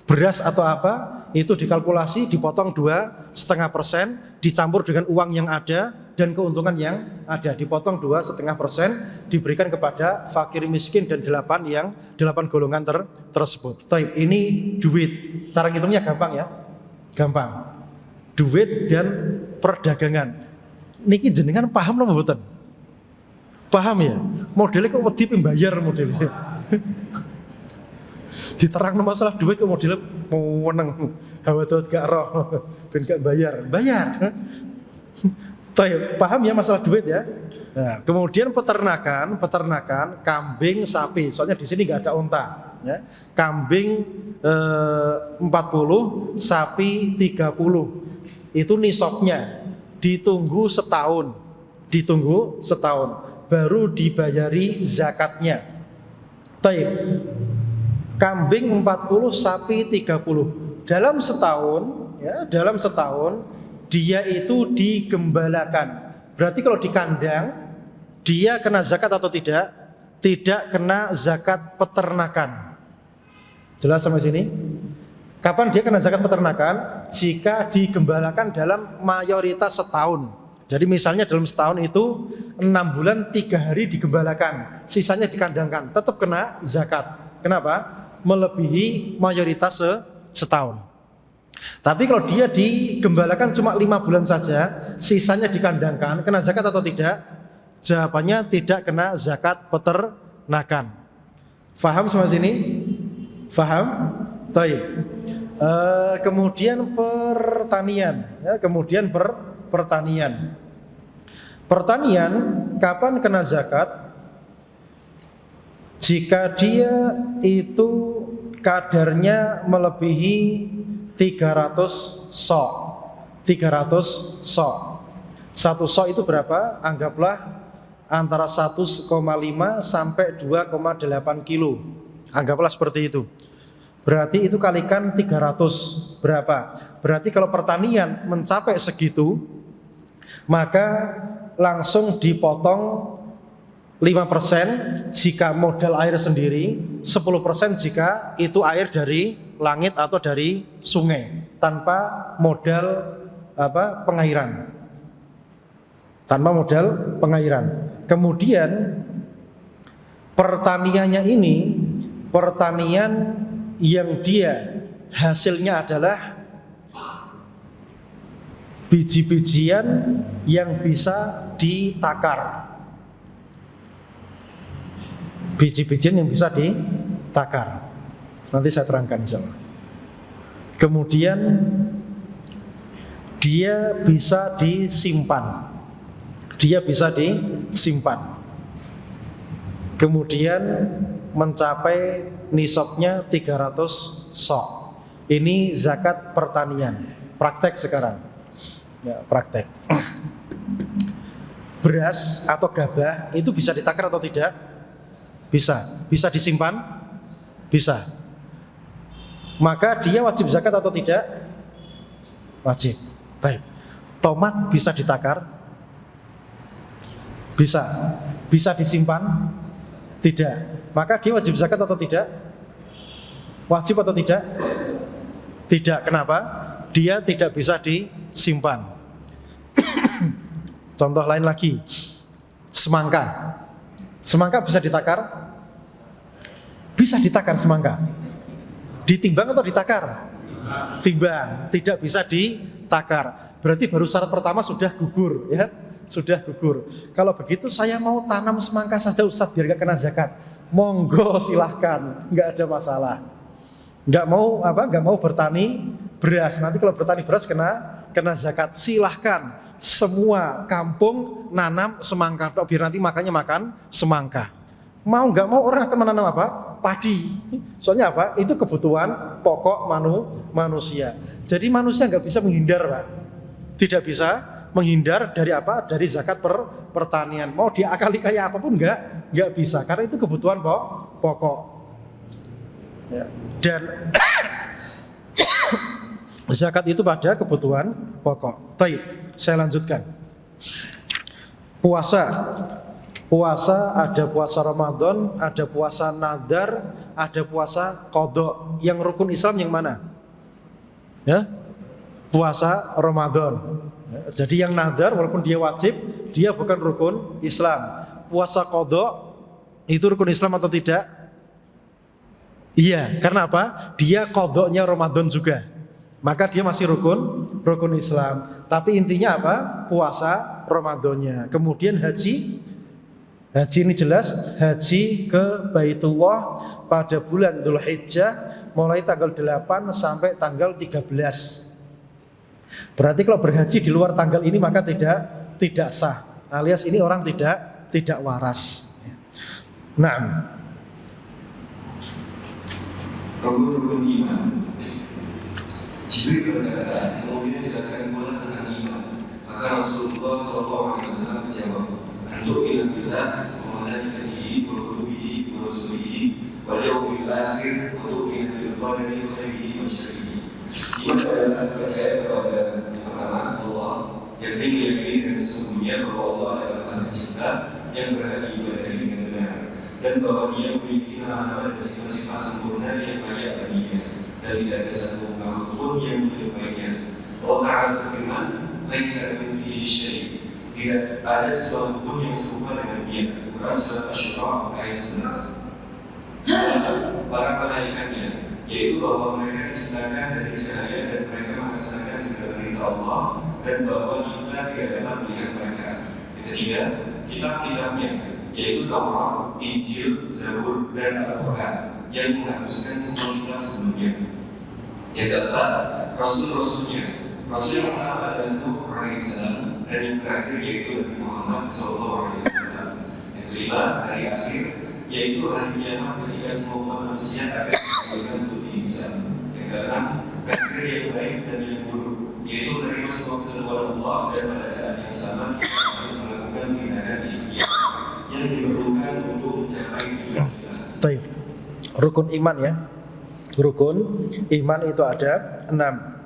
beras atau apa, itu dikalkulasi, dipotong 2,5%, dicampur dengan uang yang ada dan keuntungan yang ada, dipotong 2,5%, diberikan kepada fakir miskin dan 8 golongan tersebut. Taib, ini duit. Cara ngitungnya gampang ya, gampang. Duit dan perdagangan. Niki jenengan paham apa mboten? Paham ya? Modelnya kok wedi pembayar modelnya. Diterang masalah duit kok modelnya mau meneng. Hawa tuh gak roh, ben gak bayar. Paham ya masalah duit ya? Nah, kemudian peternakan, kambing, sapi. Soalnya di sini nggak ada unta. Ya. Kambing 40, sapi 30. Itu nisabnya. Ditunggu setahun, baru dibayari zakatnya. kambing 40, sapi 30. Dalam setahun, ya, dalam setahun dia itu digembalakan. Berarti kalau di kandang dia kena zakat atau tidak? Tidak kena zakat peternakan. Jelas sampai sini? Kapan dia kena zakat peternakan? Jika digembalakan dalam mayoritas setahun. Jadi misalnya dalam setahun itu 6 bulan 3 hari digembalakan, sisanya dikandangkan, tetap kena zakat. Kenapa? Melebihi mayoritas setahun. Tapi kalau dia digembalakan cuma 5 bulan saja, sisanya dikandangkan, kena zakat atau tidak? Jawabannya tidak kena zakat peternakan. Faham sampai sini? Faham? Baik. Kemudian pertanian, ya, kemudian pertanian. Pertanian kapan kena zakat? Jika dia itu kadarnya melebihi 300 sok. 300 sok. Satu sok itu berapa? Anggaplah antara 1,5 sampai 2,8 kilo. Anggaplah seperti itu. Berarti itu kalikan 300 berapa? Berarti kalau pertanian mencapai segitu, maka langsung dipotong 5% jika modal air sendiri, 10% jika itu air dari langit atau dari sungai tanpa modal pengairan. Tanpa modal pengairan. Kemudian pertaniannya ini pertanian yang dia hasilnya adalah biji-bijian yang bisa ditakar. Biji-bijian yang bisa ditakar. Nanti saya terangkan insyaallah. Kemudian dia bisa disimpan. Dia bisa disimpan. Kemudian mencapai nisabnya 300 sok. Ini zakat pertanian. Praktek sekarang. Ya, praktek. Beras atau gabah itu bisa ditakar atau tidak? Bisa. Bisa disimpan? Bisa. Maka dia wajib zakat atau tidak? Wajib. Baik. Tomat bisa ditakar? Bisa. Bisa disimpan? Tidak. Maka dia wajib zakat atau tidak? Wajib atau tidak? Tidak. Kenapa? Dia tidak bisa disimpan. Contoh lain lagi. Semangka. Semangka bisa ditakar? Bisa ditakar semangka. Ditimbang atau ditakar? Timbang. Tidak bisa ditakar. Berarti baru syarat pertama sudah gugur, ya. Sudah gugur. Kalau begitu saya mau tanam semangka saja Ustaz biar gak kena zakat. Monggo silahkan, nggak ada masalah. Nggak mau bertani beras. Nanti kalau bertani beras kena zakat. Silahkan. Semua kampung nanam semangka. Biar nanti makannya makan semangka. Mau nggak mau orang akan menanam apa? Padi. Soalnya apa? Itu kebutuhan pokok manusia. Jadi manusia nggak bisa menghindar, Pak. Tidak bisa menghindar dari apa? Dari zakat pertanian. Mau diakali kayak apapun nggak bisa. Karena itu kebutuhan pokok. Ya. Dan zakat itu pada kebutuhan pokok. Baik, saya lanjutkan. Puasa ada puasa Ramadan, ada puasa nadar, ada puasa qadha. Yang rukun Islam yang mana? Ya? Puasa Ramadan. Ya, jadi yang nadar walaupun dia wajib, dia bukan rukun Islam. Puasa qadha itu rukun Islam atau tidak? Iya, karena apa? Dia qadha-nya Ramadan juga. Maka dia masih rukun Islam. Tapi intinya apa? Puasa Ramadannya. Kemudian haji ini jelas, haji ke Baitullah pada bulan Dzulhijjah mulai tanggal 8 sampai tanggal 13. Berarti kalau berhaji di luar tanggal ini maka tidak sah. Alias ini orang tidak waras. Naam. Rukun iman. Jibril berkata, kemudian dijelaskan pula tentang iman. Maka Rasulullah SAW menjawab, untuk billah, memandangkan diri, berkutubihi, berusulihi, wal yaumil akhir, untuk Iman adalah percaya kepada yang pertama Allah, yakni meyakini dan sesungguhnya bahwa Allah adalah Tuhan pencipta yang berhak diibadahi dengan benar, dan bahwa Dia memiliki nama-nama dan sifat-sifat sempurna yang layak baginya, dan tidak ada satu makhluk pun yang menyerupainya. Allah Ta'ala berfirman, "Laisa kamitslihi syai'." Tidak ada sesuatu pun yang serupa dengan Dia. Quran Surat Asy-Syura ayat 11. Para malaikatnya, yaitu bahwa mereka diciptakan dari cahaya dan mereka melaksanakan segala perintah Allah, dan bahwa kita tidak dapat melihat mereka. Ketiga, kitab-kitabnya, yaitu Taurat, Injil, Zabur, dan Al-Quran yang menghapuskan semua kitab sebelumnya. Yang keempat, Rasul-Rasulnya. Rasul yang pertama adalah Nuh alaihissalam, dan yang terakhir yaitu Nabi Muhammad SAW. Yang kelima, hari akhir, yaitu hari kiamat ketika semua umat manusia akan dihasilkan untuk dihisab. Yang keenam, takdir yang baik dan yang buruk, yaitu menerima semua ketentuan Allah, dan pada saat yang sama kita harus melakukan tindakan ikhtiar yang diperlukan untuk mencapai tujuan kita. Baik. Rukun iman ya. Rukun iman itu ada 6.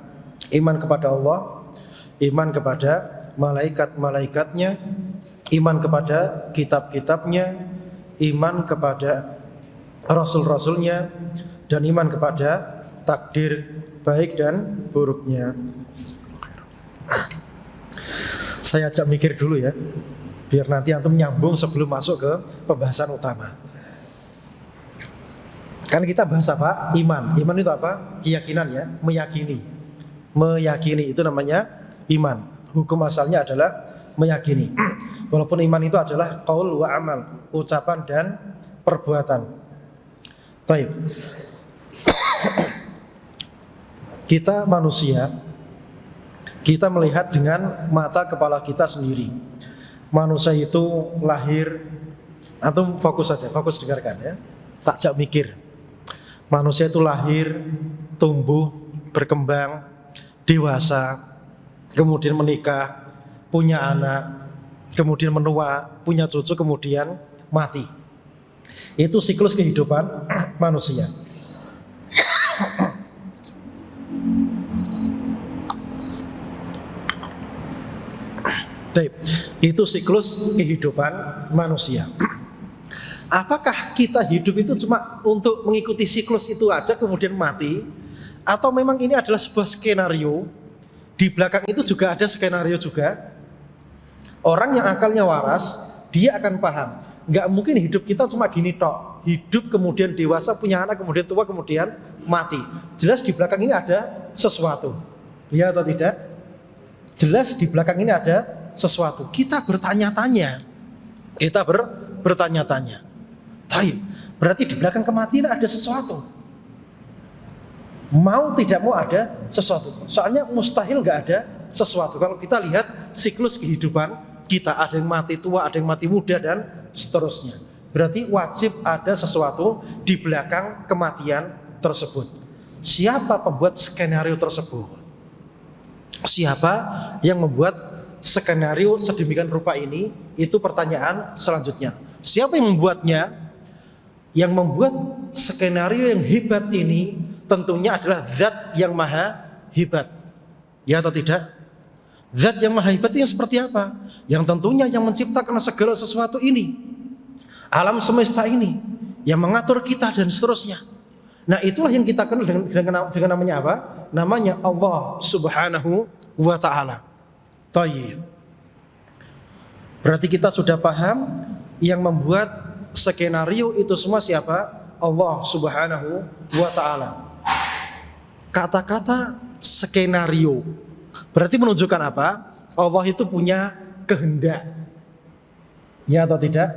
Iman kepada Allah, iman kepada malaikat-malaikatnya, iman kepada kitab-kitabnya, iman kepada rasul-rasulnya, dan iman kepada takdir baik dan buruknya. Saya ajak mikir dulu ya, biar nanti antum nyambung sebelum masuk ke pembahasan utama. Kan kita bahas apa? Iman. Iman itu apa? Keyakinan ya, meyakini. Meyakini itu namanya iman. Hukum asalnya adalah meyakini. Walaupun iman itu adalah qaul wa amal, ucapan dan perbuatan. Baik. Kita manusia, kita melihat dengan mata kepala kita sendiri. Manusia itu lahir, antum fokus saja, fokus dengarkan ya. Tak jak mikir. Manusia itu lahir, tumbuh, berkembang, dewasa, kemudian menikah, punya anak, kemudian menua, punya cucu, kemudian mati. Itu siklus kehidupan manusia. Itu siklus kehidupan manusia. Apakah kita hidup itu cuma untuk mengikuti siklus itu aja kemudian mati? Atau memang ini adalah sebuah skenario? Di belakang itu juga ada skenario juga. Orang yang akalnya waras, dia akan paham. Nggak mungkin hidup kita cuma gini tok. Hidup kemudian dewasa, punya anak, kemudian tua, kemudian mati. Jelas di belakang ini ada sesuatu. Ya atau tidak? Jelas di belakang ini ada sesuatu. Kita bertanya-tanya. Bertanya-tanya. Berarti di belakang kematian ada sesuatu. Mau tidak mau ada sesuatu. Soalnya mustahil nggak ada sesuatu. Kalau kita lihat siklus kehidupan kita, ada yang mati tua, ada yang mati muda, dan seterusnya. Berarti wajib ada sesuatu di belakang kematian tersebut. Siapa pembuat skenario tersebut? Siapa yang membuat skenario sedemikian rupa ini? Itu pertanyaan selanjutnya. Siapa yang membuatnya? Yang membuat skenario yang hebat ini tentunya adalah zat yang maha hebat. Ya atau tidak? Zat yang maha hebat ini seperti apa? Yang tentunya yang menciptakan segala sesuatu ini, alam semesta ini, yang mengatur kita dan seterusnya. Nah itulah yang kita kenal dengan namanya apa? Namanya Allah Subhanahu wa Ta'ala. Tayyib. Berarti kita sudah paham yang membuat skenario itu semua siapa? Allah Subhanahu wa Ta'ala. Kata-kata skenario berarti menunjukkan apa? Allah itu punya kehendak. Ya atau tidak?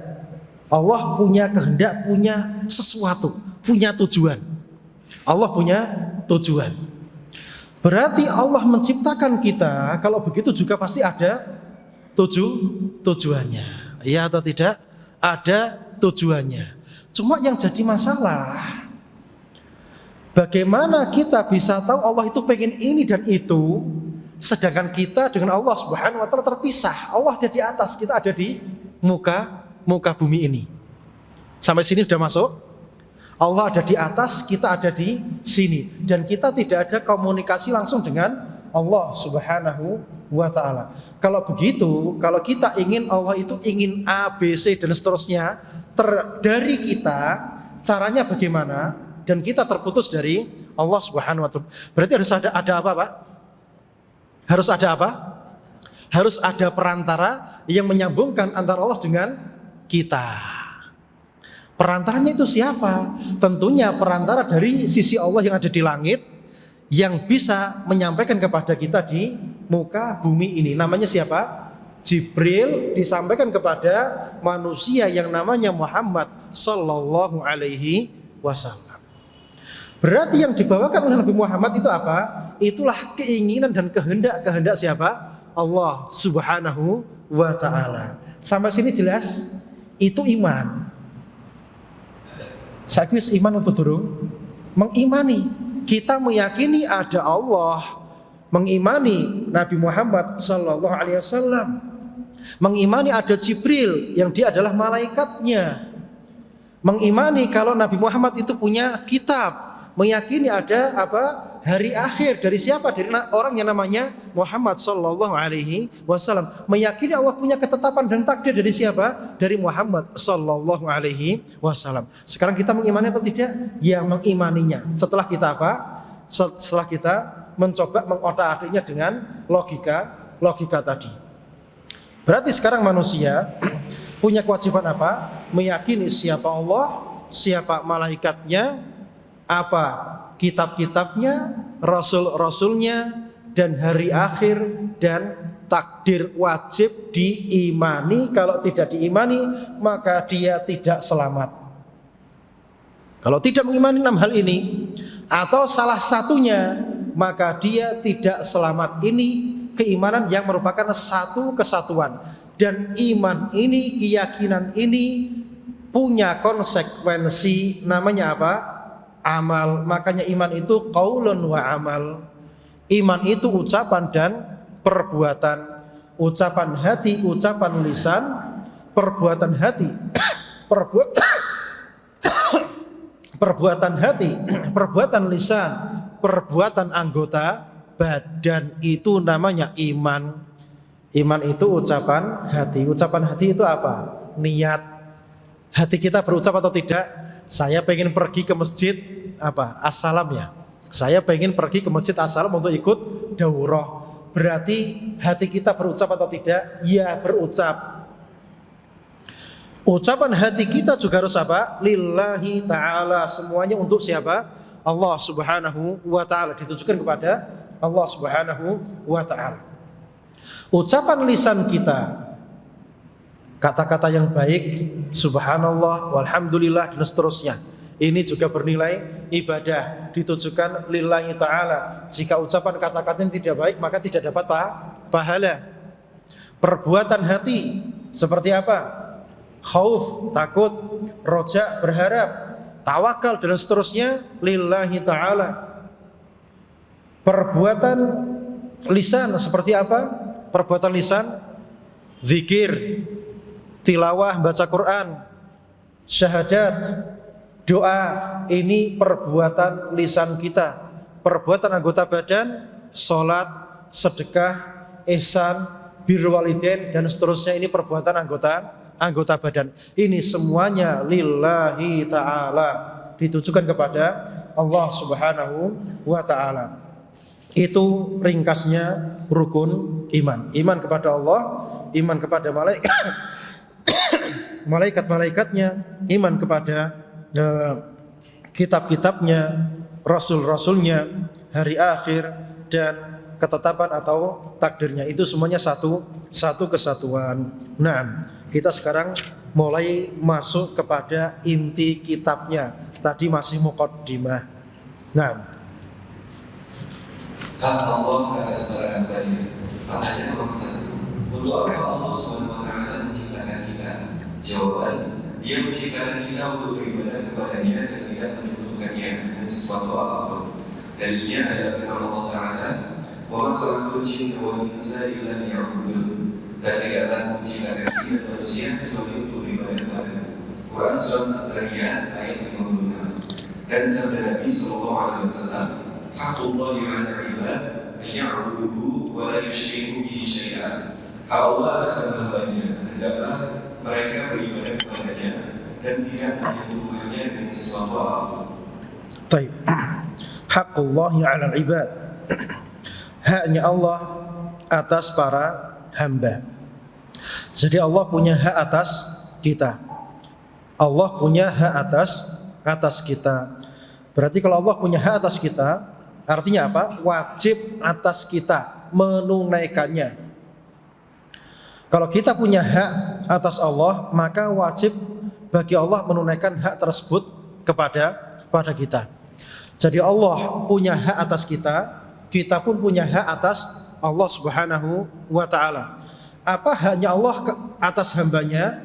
Allah punya kehendak, punya sesuatu, punya tujuan. Allah punya tujuan. Berarti Allah menciptakan kita, kalau begitu juga pasti ada tujuannya. Ya atau tidak? Ada tujuannya. Cuma yang jadi masalah, bagaimana kita bisa tahu Allah itu pengen ini dan itu, sedangkan kita dengan Allah Subhanahu wa Ta'ala terpisah. Allah ada di atas, kita ada di muka bumi ini. Sampai sini sudah masuk? Allah ada di atas, kita ada di sini, dan kita tidak ada komunikasi langsung dengan Allah Subhanahu wa ta'ala. Kalau begitu, kalau kita ingin Allah itu ingin A, B, C dan seterusnya dari kita, caranya bagaimana? Dan kita terputus dari Allah Subhanahu wa ta'ala. Berarti harus ada apa, Pak? Harus ada apa? Harus ada perantara yang menyambungkan antara Allah dengan kita. Perantaranya itu siapa? Tentunya perantara dari sisi Allah yang ada di langit, yang bisa menyampaikan kepada kita di muka bumi ini. Namanya siapa? Jibril disampaikan kepada manusia yang namanya Muhammad sallallahu alaihi wasallam. Berarti yang dibawakan oleh Nabi Muhammad itu apa? Itulah keinginan dan kehendak siapa? Allah Subhanahu wa ta'ala. Sampai sini jelas? Itu iman. Saya kira iman untuk durung mengimani. Kita meyakini ada Allah, mengimani Nabi Muhammad sallallahu alaihi wasallam, mengimani ada Jibril yang dia adalah malaikatnya, mengimani kalau Nabi Muhammad itu punya kitab, meyakini ada apa? Hari akhir dari siapa? Dari orang yang namanya Muhammad sallallahu alaihi wasallam. Meyakini Allah punya ketetapan dan takdir dari siapa? Dari Muhammad sallallahu alaihi wasallam. Sekarang kita mengimani atau tidak? Ya, mengimaninya. Setelah kita apa? Setelah kita mencoba mengotak-atiknya dengan logika tadi. Berarti sekarang manusia punya kewajiban apa? Meyakini siapa Allah, siapa malaikatnya, apa kitab-kitabnya, rasul-rasulnya, dan hari akhir dan takdir wajib diimani. Kalau tidak diimani, maka dia tidak selamat. Kalau tidak mengimani 6 hal ini atau salah satunya, maka dia tidak selamat. Ini keimanan yang merupakan satu kesatuan, dan iman ini, keyakinan ini punya konsekuensi, namanya apa? Amal. Makanya iman itu qaulun wa amal. Iman itu ucapan dan perbuatan. Ucapan hati, ucapan lisan, perbuatan hati, perbuatan hati, perbuatan lisan, perbuatan anggota badan, itu namanya iman. Iman itu ucapan hati. Ucapan hati itu apa? Niat. Hati kita berucap atau tidak? Saya pengen pergi ke masjid apa? As-salam ya. Saya pengen pergi ke masjid As-salam untuk ikut daurah. Berarti hati kita berucap atau tidak? Ya, berucap. Ucapan hati kita juga harus apa? Lillahi ta'ala. Semuanya untuk siapa? Allah Subhanahu wa ta'ala. Ditujukan kepada Allah Subhanahu wa ta'ala. Ucapan lisan kita, kata-kata yang baik, subhanallah, walhamdulillah, dan seterusnya, ini juga bernilai ibadah, ditujukan lillahi ta'ala. Jika ucapan kata-kata yang tidak baik, maka tidak dapat pahala. Perbuatan hati seperti apa? Khauf, takut, roja, berharap, tawakal, dan seterusnya, lillahi ta'ala. Perbuatan lisan seperti apa? Perbuatan lisan, zikir, tilawah, baca Quran, syahadat, doa, ini perbuatan lisan kita. Perbuatan anggota badan, sholat, sedekah, ihsan, birrul walidain, dan seterusnya, ini perbuatan anggota badan. Ini semuanya lillahi ta'ala, ditujukan kepada Allah Subhanahu wa ta'ala. Itu ringkasnya rukun iman. Iman kepada Allah, iman kepada malaikat-malaikatnya, iman kepada kitab-kitabnya, rasul-rasulnya, hari akhir, dan ketetapan atau takdirnya. Itu semuanya satu kesatuan. Nah, kita sekarang mulai masuk kepada inti kitabnya. Tadi masih muqaddimah. Nah, hak Allah atas barang baik. Pertanyaan nomor 1. Untuk apa Allah SWT menciptakan kita? Jawaban, Dia menciptakan kita untuk beribadah kepada-Nya dan tidak menyekutukannya dengan sesuatu apapun. Dalilnya adalah firman Allah Ta'ala, "Wa ma khalaqtul jinna wal insa illa liya'budun." Dan tidaklah menciptakan jin dan manusia kecuali untuk beribadah kepada-Nya. Quran Surah Al-Zariyat ayat 56. Dan sabda Nabi sallallahu alaihi wasallam, "Haqqullahi 'alal 'ibad an ya'buduhu wa la yusyriku bihi syai'an." Hak Allah atas hamba-Nya hendaklah mereka beribadah kepadanya dan tidak menyekutukannya dengan sesuatu apapun. Baik. Haqqullahi 'alal 'ibad. Haknya Allah atas para hamba. Jadi Allah punya hak atas kita. Allah punya hak atas kita. Berarti kalau Allah punya hak atas kita, artinya apa? Wajib atas kita menunaikannya. Kalau kita punya hak atas Allah, maka wajib bagi Allah menunaikan hak tersebut kepada kita. Jadi Allah punya hak atas kita, kita pun punya hak atas Allah Subhanahu wa ta'ala. Apa haknya Allah atas hambanya?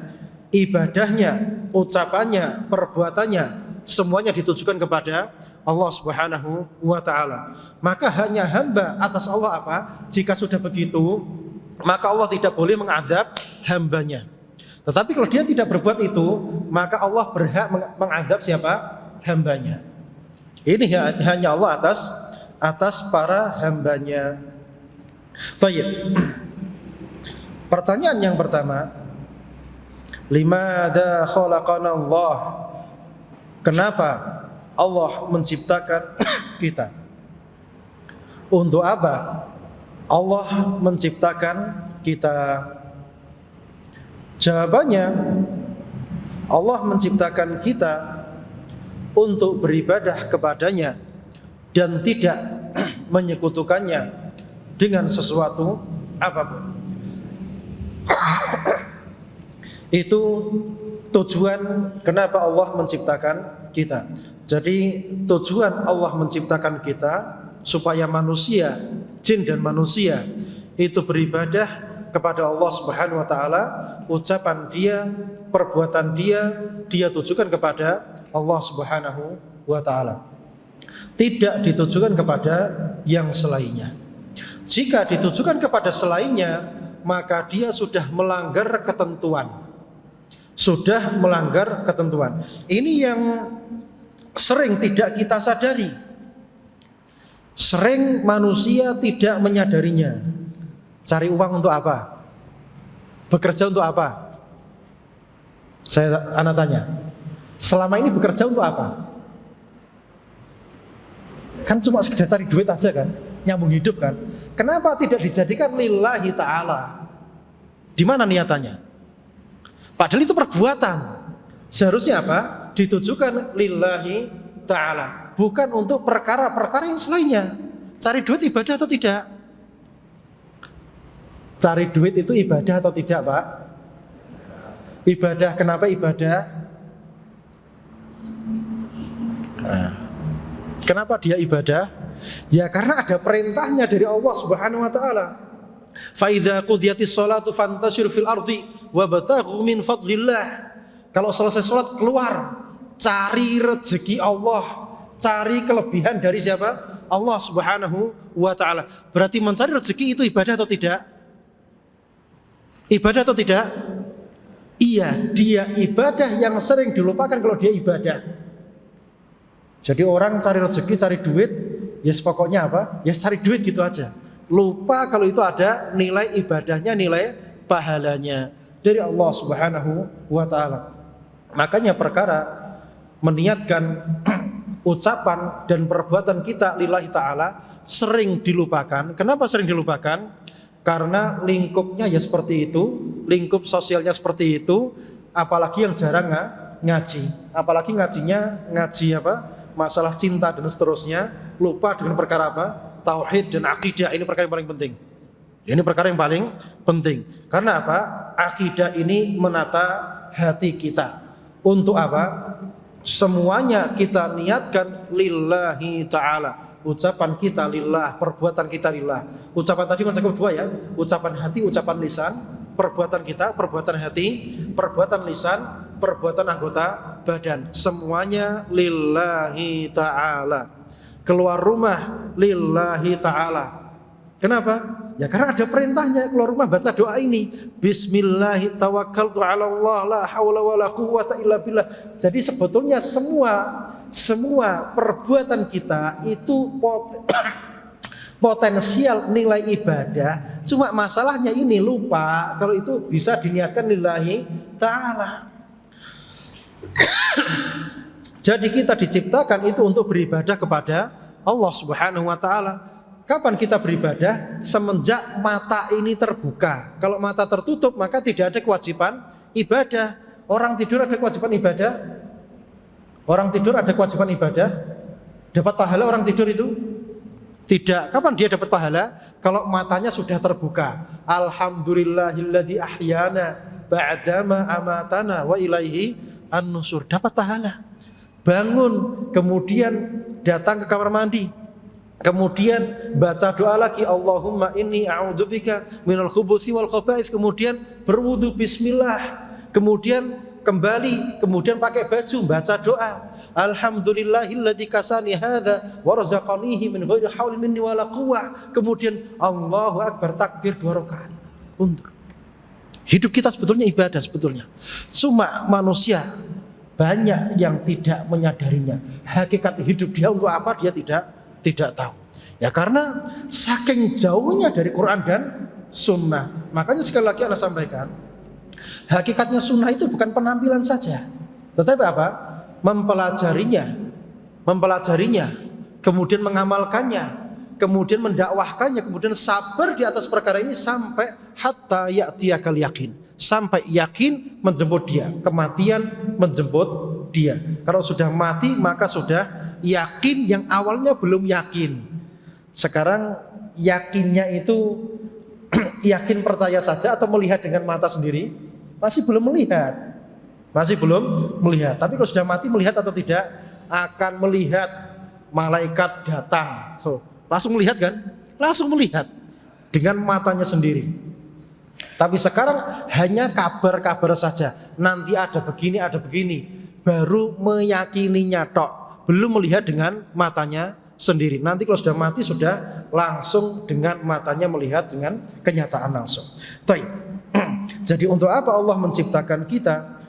Ibadahnya, ucapannya, perbuatannya, semuanya ditujukan kepada Allah Subhanahu wa ta'ala. Maka hanya hamba atas Allah apa? Jika sudah begitu, maka Allah tidak boleh mengazab hambanya. Tetapi kalau dia tidak berbuat itu, maka Allah berhak mengazab siapa? Hambanya. Ini hanya Allah atas para hambanya. Baik. Pertanyaan yang pertama, limadza khalaqana Allah? Kenapa Allah menciptakan kita? Untuk apa Allah menciptakan kita? Jawabannya, Allah menciptakan kita untuk beribadah kepadanya dan tidak menyekutukannya dengan sesuatu apapun. Itu tujuan kenapa Allah menciptakan kita. Jadi tujuan Allah menciptakan kita supaya manusia, jin dan manusia itu beribadah kepada Allah Subhanahu wa taala. Ucapan dia, perbuatan dia tujukan kepada Allah Subhanahu wa taala. Tidak ditujukan kepada yang selainnya. Jika ditujukan kepada selainnya, maka dia sudah melanggar ketentuan. Sudah melanggar ketentuan. Ini yang sering tidak kita sadari. Sering manusia tidak menyadarinya. Cari uang untuk apa? Bekerja untuk apa? Anak tanya. Selama ini bekerja untuk apa? Kan cuma sekedar cari duit aja kan? Nyambung hidup kan? Kenapa tidak dijadikan lillahi ta'ala? Di mana niatannya? Padahal itu perbuatan. Seharusnya apa? Ditujukan lillahi ta'ala, bukan untuk perkara-perkara yang selainnya. Cari duit ibadah atau tidak? Cari duit itu ibadah atau tidak, Pak? Ibadah. Kenapa ibadah? Nah, kenapa dia ibadah? Ya karena ada perintahnya dari Allah Subhanahu wa taala. Fa idza qudiyatis sholatu fantashir fil ardi wabtaghu min fadlillah. Kalau selesai sholat keluar, cari rezeki Allah, cari kelebihan dari siapa? Allah Subhanahu wa taala. Berarti mencari rezeki itu ibadah atau tidak? Ibadah atau tidak? Iya, dia ibadah yang sering dilupakan kalau dia ibadah. Jadi orang cari rezeki, cari duit, ya pokoknya apa? Ya cari duit gitu aja. Lupa kalau itu ada nilai ibadahnya, nilai pahalanya dari Allah Subhanahu wa taala. Makanya perkara meniatkan ucapan dan perbuatan kita lillahi ta'ala sering dilupakan. Kenapa sering dilupakan? Karena lingkupnya ya seperti itu, lingkup sosialnya seperti itu, apalagi yang jarang ngaji. Apalagi ngaji apa? Masalah cinta dan seterusnya, lupa dengan perkara apa? Tauhid dan akidah. Ini perkara yang paling penting. Ini perkara yang paling penting. Karena apa? Akidah ini menata hati kita. Untuk apa? Semuanya kita niatkan lillahi ta'ala. Ucapan kita lillah, perbuatan kita lillah. Ucapan tadi macam kedua ya. Ucapan hati, ucapan lisan. Perbuatan kita, perbuatan hati, perbuatan lisan, perbuatan anggota badan. Semuanya lillahi ta'ala. Keluar rumah lillahi ta'ala. Kenapa? Ya karena ada perintahnya, keluar rumah baca doa ini. Bismillahirrahmanirrahim tawakkaltu 'ala Allah la haula wala quwwata illa billah. Jadi sebetulnya semua perbuatan kita itu potensial nilai ibadah. Cuma masalahnya ini lupa kalau itu bisa diniatkan lillahi ta'ala. Jadi kita diciptakan itu untuk beribadah kepada Allah Subhanahu wa taala. Kapan kita beribadah? Semenjak mata ini terbuka. Kalau mata tertutup maka tidak ada kewajiban ibadah. Orang tidur ada kewajiban ibadah? Orang tidur ada kewajiban ibadah? Dapat pahala orang tidur itu? Tidak. Kapan dia dapat pahala? Kalau matanya sudah terbuka. Alhamdulillahilladzi ahyana ba'dama amatana wa ilaihi an-nusur. Dapat pahala. Bangun, kemudian datang ke kamar mandi, kemudian baca doa lagi, Allahumma inni a'udzubika minal khubuthi wal khaba'ith, kemudian berwudu bismillah, kemudian kembali, kemudian pakai baju, baca doa, alhamdulillahilladzi kasani hadza wa razaqanihi min ghairi haulin minni wala quwwah, kemudian Allahu akbar, takbir 2 rakaat. Untuk hidup kita sebetulnya ibadah sebetulnya. Cuma manusia banyak yang tidak menyadarinya. Hakikat hidup dia untuk apa dia tidak tahu. Ya karena saking jauhnya dari Quran dan Sunnah. Makanya sekali lagi Anda sampaikan, hakikatnya Sunnah itu bukan penampilan saja, tetapi apa? Mempelajarinya, kemudian mengamalkannya, kemudian mendakwahkannya, kemudian sabar di atas perkara ini sampai hatta ya'tiyakal yakin. Sampai yakin menjemput dia, kematian menjemput dia. Kalau sudah mati maka sudah yakin yang awalnya belum yakin. Sekarang yakinnya itu yakin percaya saja atau melihat dengan mata sendiri? Masih belum melihat. Tapi kalau sudah mati melihat atau tidak? Akan melihat malaikat datang. Langsung melihat kan? Langsung melihat dengan matanya sendiri. Tapi sekarang hanya kabar-kabar saja. Nanti ada begini, baru meyakininya tok, belum melihat dengan matanya sendiri. Nanti kalau sudah mati sudah langsung dengan matanya melihat dengan kenyataan langsung. Jadi untuk apa Allah menciptakan kita?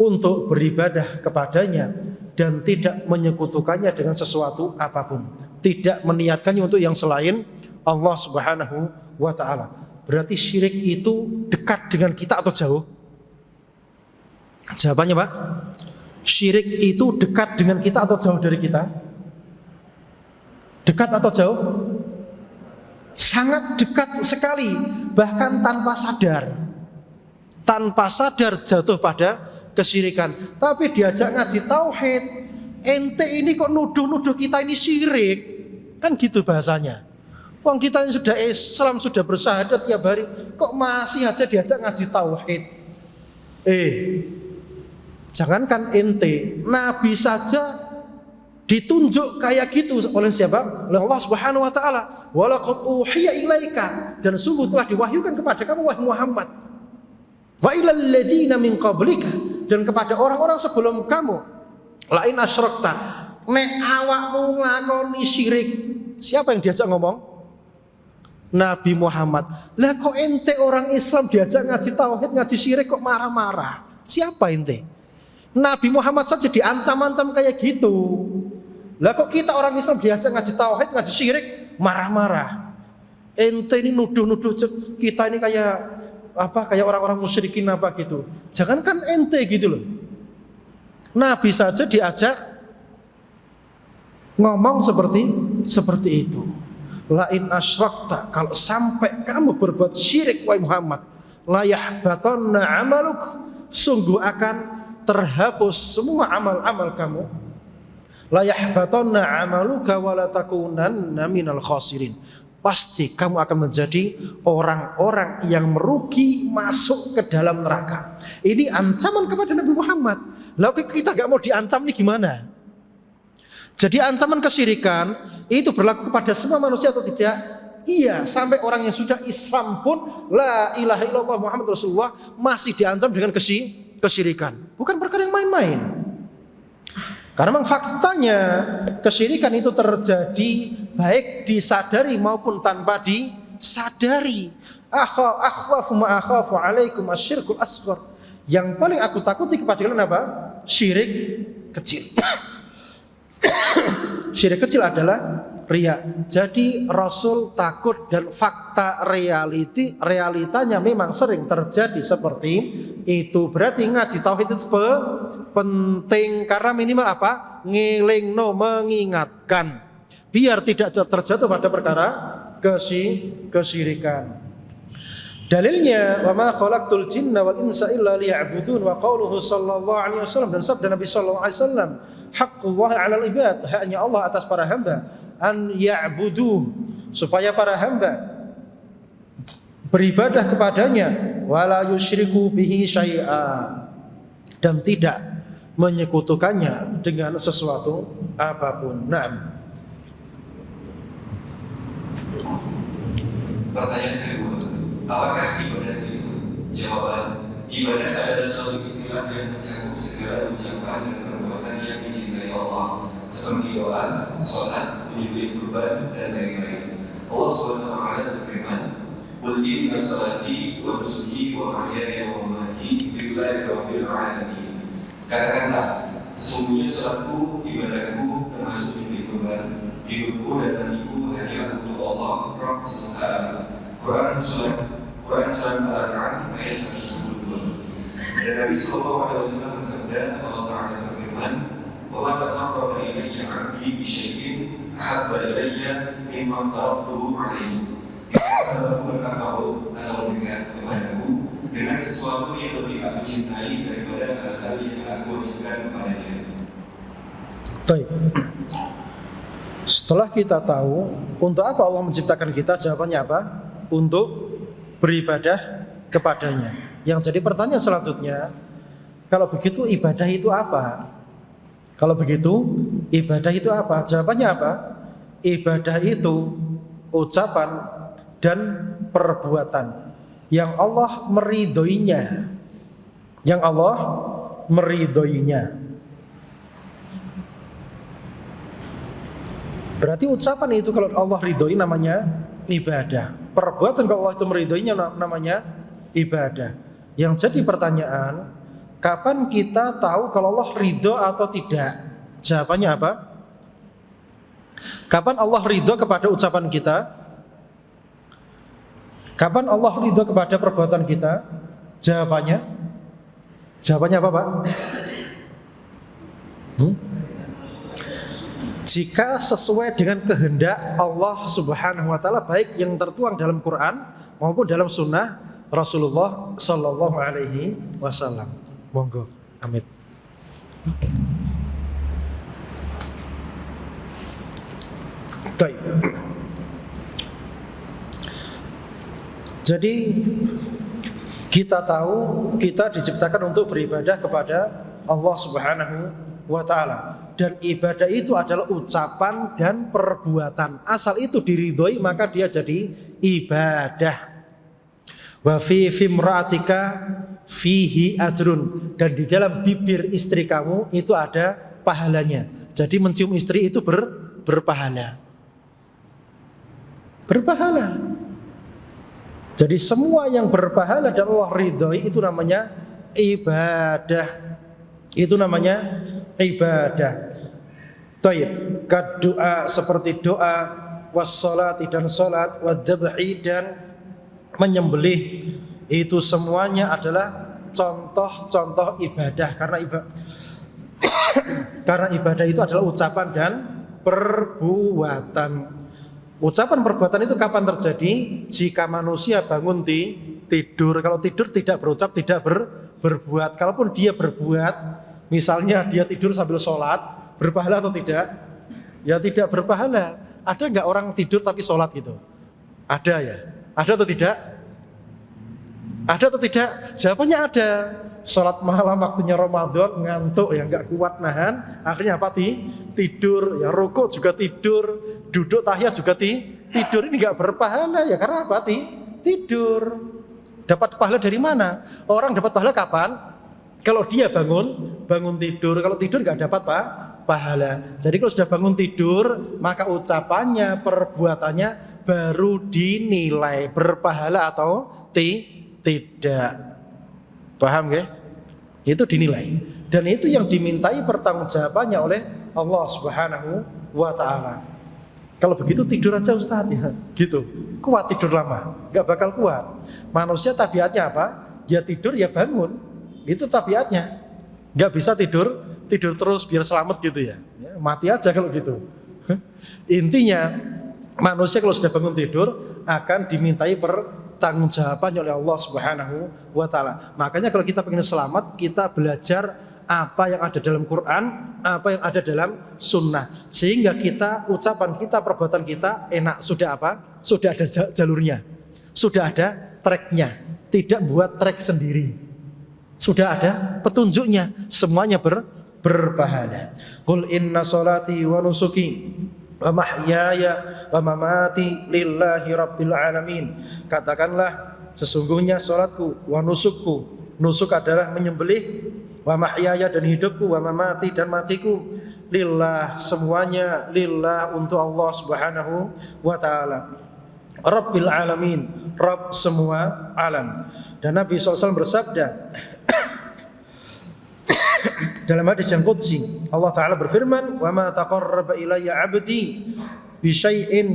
Untuk beribadah kepadanya dan tidak menyekutukannya dengan sesuatu apapun. Tidak meniatkannya untuk yang selain Allah Subhanahu wa ta'ala. Berarti syirik itu dekat dengan kita atau jauh? Jawabannya Pak, syirik itu dekat dengan kita atau jauh dari kita? Dekat atau jauh? Sangat dekat sekali, bahkan tanpa sadar. Tanpa sadar jatuh pada kesyirikan. Tapi diajak ngaji tauhid, ente ini kok nuduh-nuduh kita ini syirik? Kan gitu bahasanya. Wong kita ini sudah Islam, sudah bersyahadat tiap hari, kok masih aja diajak ngaji tauhid? Jangankan ente, Nabi saja ditunjuk kayak gitu oleh siapa? Oleh Allah Subhanahu wa taala. Walaqad uhiya ilaika, dan sungguh telah diwahyukan kepada kamu wahai Muhammad. Wa ilal ladzina min qablika, dan kepada orang-orang sebelum kamu. La in asyrakta, nek awakmu nglakoni syirik. Siapa yang diajak ngomong? Nabi Muhammad. Lah kok ente orang Islam diajak ngaji tauhid, ngaji syirik kok marah-marah? Siapa ente? Nabi Muhammad saja diancam-ancam kayak gitu. Lah kok kita orang Islam diajak ngaji tauhid, ngaji syirik marah-marah? Ente ini nuduh-nuduh kita ini kayak apa? Kayak orang-orang musyrikin apa gitu. Jangankan ente gitu loh. Nabi saja diajak ngomong seperti itu. La in asyrakta, kalau sampai kamu berbuat syirik wahai Muhammad, la yahbatanna amaluk, sungguh akan terhapus semua amal-amal kamu. La yahbatanna amaluka wa la takunanna minal khasirin. Pasti kamu akan menjadi orang-orang yang merugi, masuk ke dalam neraka. Ini ancaman kepada Nabi Muhammad. Lalu kita gak mau diancam nih gimana? Jadi ancaman kesyirikan itu berlaku kepada semua manusia atau tidak? Iya, sampai orang yang sudah Islam pun la ilaha illallah Muhammad Rasulullah masih diancam dengan kesyirikan. Bukan perkara yang main-main. Karena memang faktanya kesyirikan itu terjadi baik disadari maupun tanpa sadari. Akhwafu ma akhafu alaikum asyirkul asghar. Yang paling aku takuti kepada kalian apa? Syirik kecil. Syirik kecil adalah riya. Jadi Rasul takut, dan fakta realitanya memang sering terjadi seperti itu. Berarti ngaji tauhid itu penting, karena minimal apa? Ngelingno, mengingatkan, biar tidak terjatuh pada perkara kesyirikan. Dalilnya wa ma khalaqtul jinna wal insa illa liya'budun, wa qauluhu sallallahu alaihi wasallam, dan sabda Nabi sallallahu alaihi wasallam, haqqullah 'alal ibad, haknya Allah atas para hamba, an ya'budu, supaya para hamba beribadah kepadanya, wala yusyriku bihi syai'a, dan tidak menyekutukannya dengan sesuatu apapun. Naam. Pertanyaan kedua, apakah ibadah itu? Jawaban, ibadah adalah suatu istilah yang mencakup segala ucapan dan perbuatan yang dicintai Allah, seperti doa, sholat, menyembelih kurban, dan lain-lain. Allah SWT berfirman, "Qul inna salati wa nusuki wa mahyaya wa mamati lillahi rabbil alamin." Katakanlah, sesungguhnya salatku, ibadahku, termasuk menyembelih kurban, hidupku dan matiku hanya untuk Allah, Rabb semesta alam. Quran Surat Al-An'am ayat 122. Dan Nabi sallallahu alaihi wasallam bersabda, Allah Ta'ala berfirman, "Wa ma taqarraba ilayya 'abdi bi syai'in ahabba ilayya mimma taraktuhu 'alaihi." Kalau bertakwa atau dekat kepadaku dengan sesuatu yang lebih aku cintai daripada hal-hal yang aku wajibkan kepadanya. Baik. Setelah kita tahu untuk apa Allah menciptakan kita, jawabannya apa? Untuk beribadah kepadanya. Yang jadi pertanyaan selanjutnya, kalau begitu ibadah itu apa? Kalau begitu ibadah itu apa? Jawabannya apa? Ibadah itu ucapan dan perbuatan yang Allah meridhoinya. Yang Allah meridhoinya. Berarti ucapan itu kalau Allah ridhoi namanya ibadah. Perbuatan kalau Allah itu meridhoinya namanya ibadah. Yang jadi pertanyaan, kapan kita tahu kalau Allah ridho atau tidak? Jawabannya apa? Kapan Allah ridho kepada ucapan kita? Kapan Allah ridho kepada perbuatan kita? Jawabannya apa, Pak? Jika sesuai dengan kehendak Allah Subhanahu wa taala, baik yang tertuang dalam Quran maupun dalam sunnah Rasulullah sallallahu alaihi wasallam. Monggo, amit. Baik. Jadi kita tahu kita diciptakan untuk beribadah kepada Allah Subhanahu wa taala. Dan ibadah itu adalah ucapan dan perbuatan. Asal itu diridhoi maka dia jadi ibadah. Wa fi fimra'atika fihi ajrun, dan di dalam bibir istri kamu itu ada pahalanya. Jadi mencium istri itu berpahala. Berpahala. Jadi semua yang berpahala dan Allah ridhoi itu namanya ibadah. Itu namanya ibadah. Tayyib, doa seperti doa, wassalati dan salat, wadzabhi dan menyembelih, itu semuanya adalah contoh-contoh ibadah, karena ibadah itu adalah ucapan dan perbuatan. Ucapan perbuatan itu kapan terjadi? Jika manusia bangun tidur. Kalau tidur tidak berucap, tidak berbuat. Kalaupun dia berbuat, misalnya dia tidur sambil sholat, berpahala atau tidak? Ya tidak berpahala. Ada nggak orang tidur tapi sholat gitu? Ada ya? Ada atau tidak? Ada atau tidak? Jawabannya ada. Sholat malam waktunya Ramadan, ngantuk ya, nggak kuat nahan, akhirnya apa? Tidur. Ya rukuk juga tidur, duduk tahiyat juga tidur. Ini nggak berpahala ya, karena apa? Tidur. Dapat pahala dari mana? Orang dapat pahala kapan? Kalau dia bangun tidur. Kalau tidur nggak dapat pahala. Jadi kalau sudah bangun tidur, maka ucapannya, perbuatannya baru dinilai berpahala atau tidak. Paham ya? Itu dinilai. Dan itu yang dimintai pertanggungjawabannya oleh Allah Subhanahu wa taala. Kalau begitu tidur aja Ustaz ya, gitu. Kuat tidur lama, nggak bakal kuat. Manusia tabiatnya apa? Ya tidur ya bangun. Itu tabiatnya. Nggak bisa tidur terus biar selamat gitu ya. Mati aja kalau gitu. Intinya manusia kalau sudah bangun tidur akan dimintai pertanggungjawabannya oleh Allah Subhanahu wa taala. Makanya kalau kita ingin selamat, kita belajar apa yang ada dalam Quran, apa yang ada dalam sunnah, sehingga kita, ucapan kita, perbuatan kita enak. Sudah apa? Sudah ada jalurnya, sudah ada tracknya, tidak buat track sendiri, sudah ada petunjuknya, semuanya berpahala. Qul inna salati wa nusuki wa mahyaya wa mamati lillahi rabbil alamin. Katakanlah, sesungguhnya salatku, wa nusukku, nusuk adalah menyembelih, wa mahyaya dan hidupku, wa mamati dan matiku, lillah, semuanya lillah, untuk Allah Subhanahu wa taala, rabbil alamin, rabb semua alam. Dan Nabi SAW bersabda dalam hadis yang qudsi, Allah taala berfirman, wa ma taqarraba ilayya 'abdi bi syai'in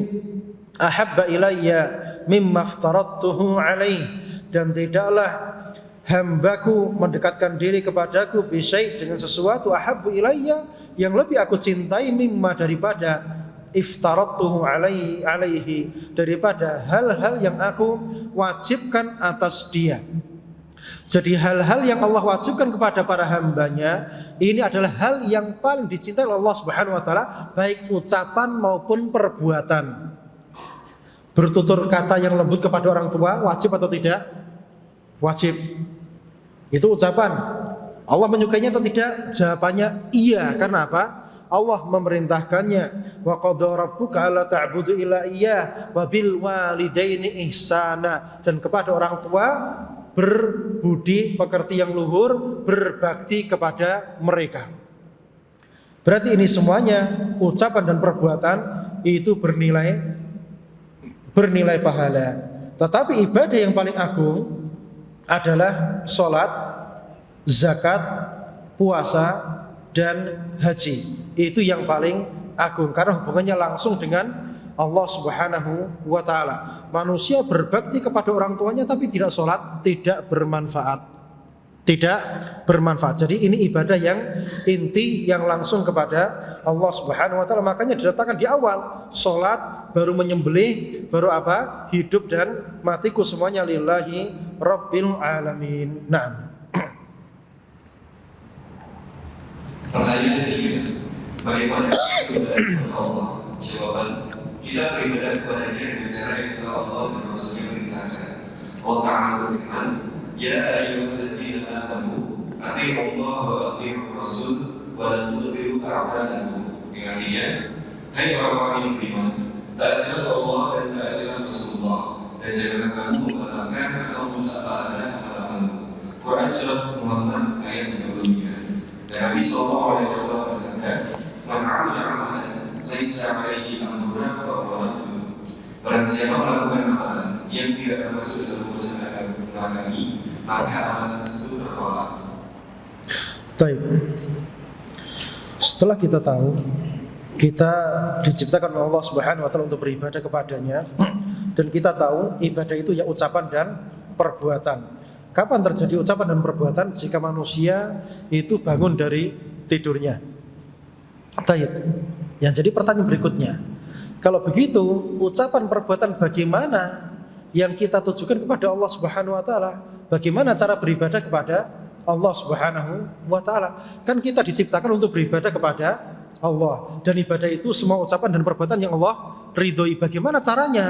ahabba ilayya mimma aftaradtuhu alaihi. Dan tidaklah hambaku mendekatkan diri kepadaku bisyai, dengan sesuatu, ahabbu ilayya, yang lebih aku cintai, mimma, daripada iftaradtuhu alaihi, daripada hal-hal yang aku wajibkan atas dia. Jadi hal-hal yang Allah wajibkan kepada para hambanya, ini adalah hal yang paling dicintai oleh Allah Subhanahu wa taala, baik ucapan maupun perbuatan. Bertutur kata yang lembut kepada orang tua wajib atau tidak? Wajib. Itu ucapan. Allah menyukainya atau tidak? Jawabannya iya. Karena apa? Allah memerintahkannya. Wa qadha rabbuka alla ta'budu illa iyyah wa bil walidaini ihsana. Dan kepada orang tua berbudi pekerti yang luhur, berbakti kepada mereka. Berarti ini semuanya, ucapan dan perbuatan itu bernilai pahala. Tetapi ibadah yang paling agung adalah sholat, zakat, puasa, dan haji. Itu yang paling agung karena hubungannya langsung dengan Allah Subhanahu wa taala. Manusia berbakti kepada orang tuanya tapi tidak sholat, tidak bermanfaat. Tidak bermanfaat. Jadi ini ibadah yang inti, yang langsung kepada Allah Subhanahu wa taala. Makanya diletakkan di awal, sholat, baru menyembelih, baru apa? Hidup dan matiku semuanya lillahi rabbil alamin. Nah. Pertanyaan ketiga, bagaimana ibadah Allah? Jawaban, kita beribadah kepada Dia dengan cara yang telah Allah dan Rasulnya perintahkan. Allah Ta'ala berfirman, ya ayyuhalladzina amanu atii'u Allah wa atii'ur Rasul wa la tudhi'u a'malakum. Artinya, hai orang-orang yang beriman, taatilah Allah dan taatilah Rasulullah, dan jangan kamu membatalkan atau musyawarah amalan-amalanmu. Quran surat Muhammad ayat 33. Dan Nabi sallallahu alaihi wasallam bersabda, "Man 'amila 'amalan laisa 'alaihi amruna fa huwa raddun." Barang siapa melakukan amalan yang tidak termasuk dalam urusan agama kami, maka amalan tersebut tertolak. Baik. Setelah kita tahu kita diciptakan oleh Allah Subhanahu wa taala untuk beribadah kepadanya, dan kita tahu ibadah itu ya ucapan dan perbuatan. Kapan terjadi ucapan dan perbuatan? Jika manusia itu bangun dari tidurnya. Baik. Yang jadi pertanyaan berikutnya, kalau begitu ucapan perbuatan bagaimana yang kita tujukan kepada Allah Subhanahu wa taala? Bagaimana cara beribadah kepada Allah Subhanahu wa taala? Kan kita diciptakan untuk beribadah kepada Allah, dan ibadah itu semua ucapan dan perbuatan yang Allah ridhoi. Bagaimana caranya?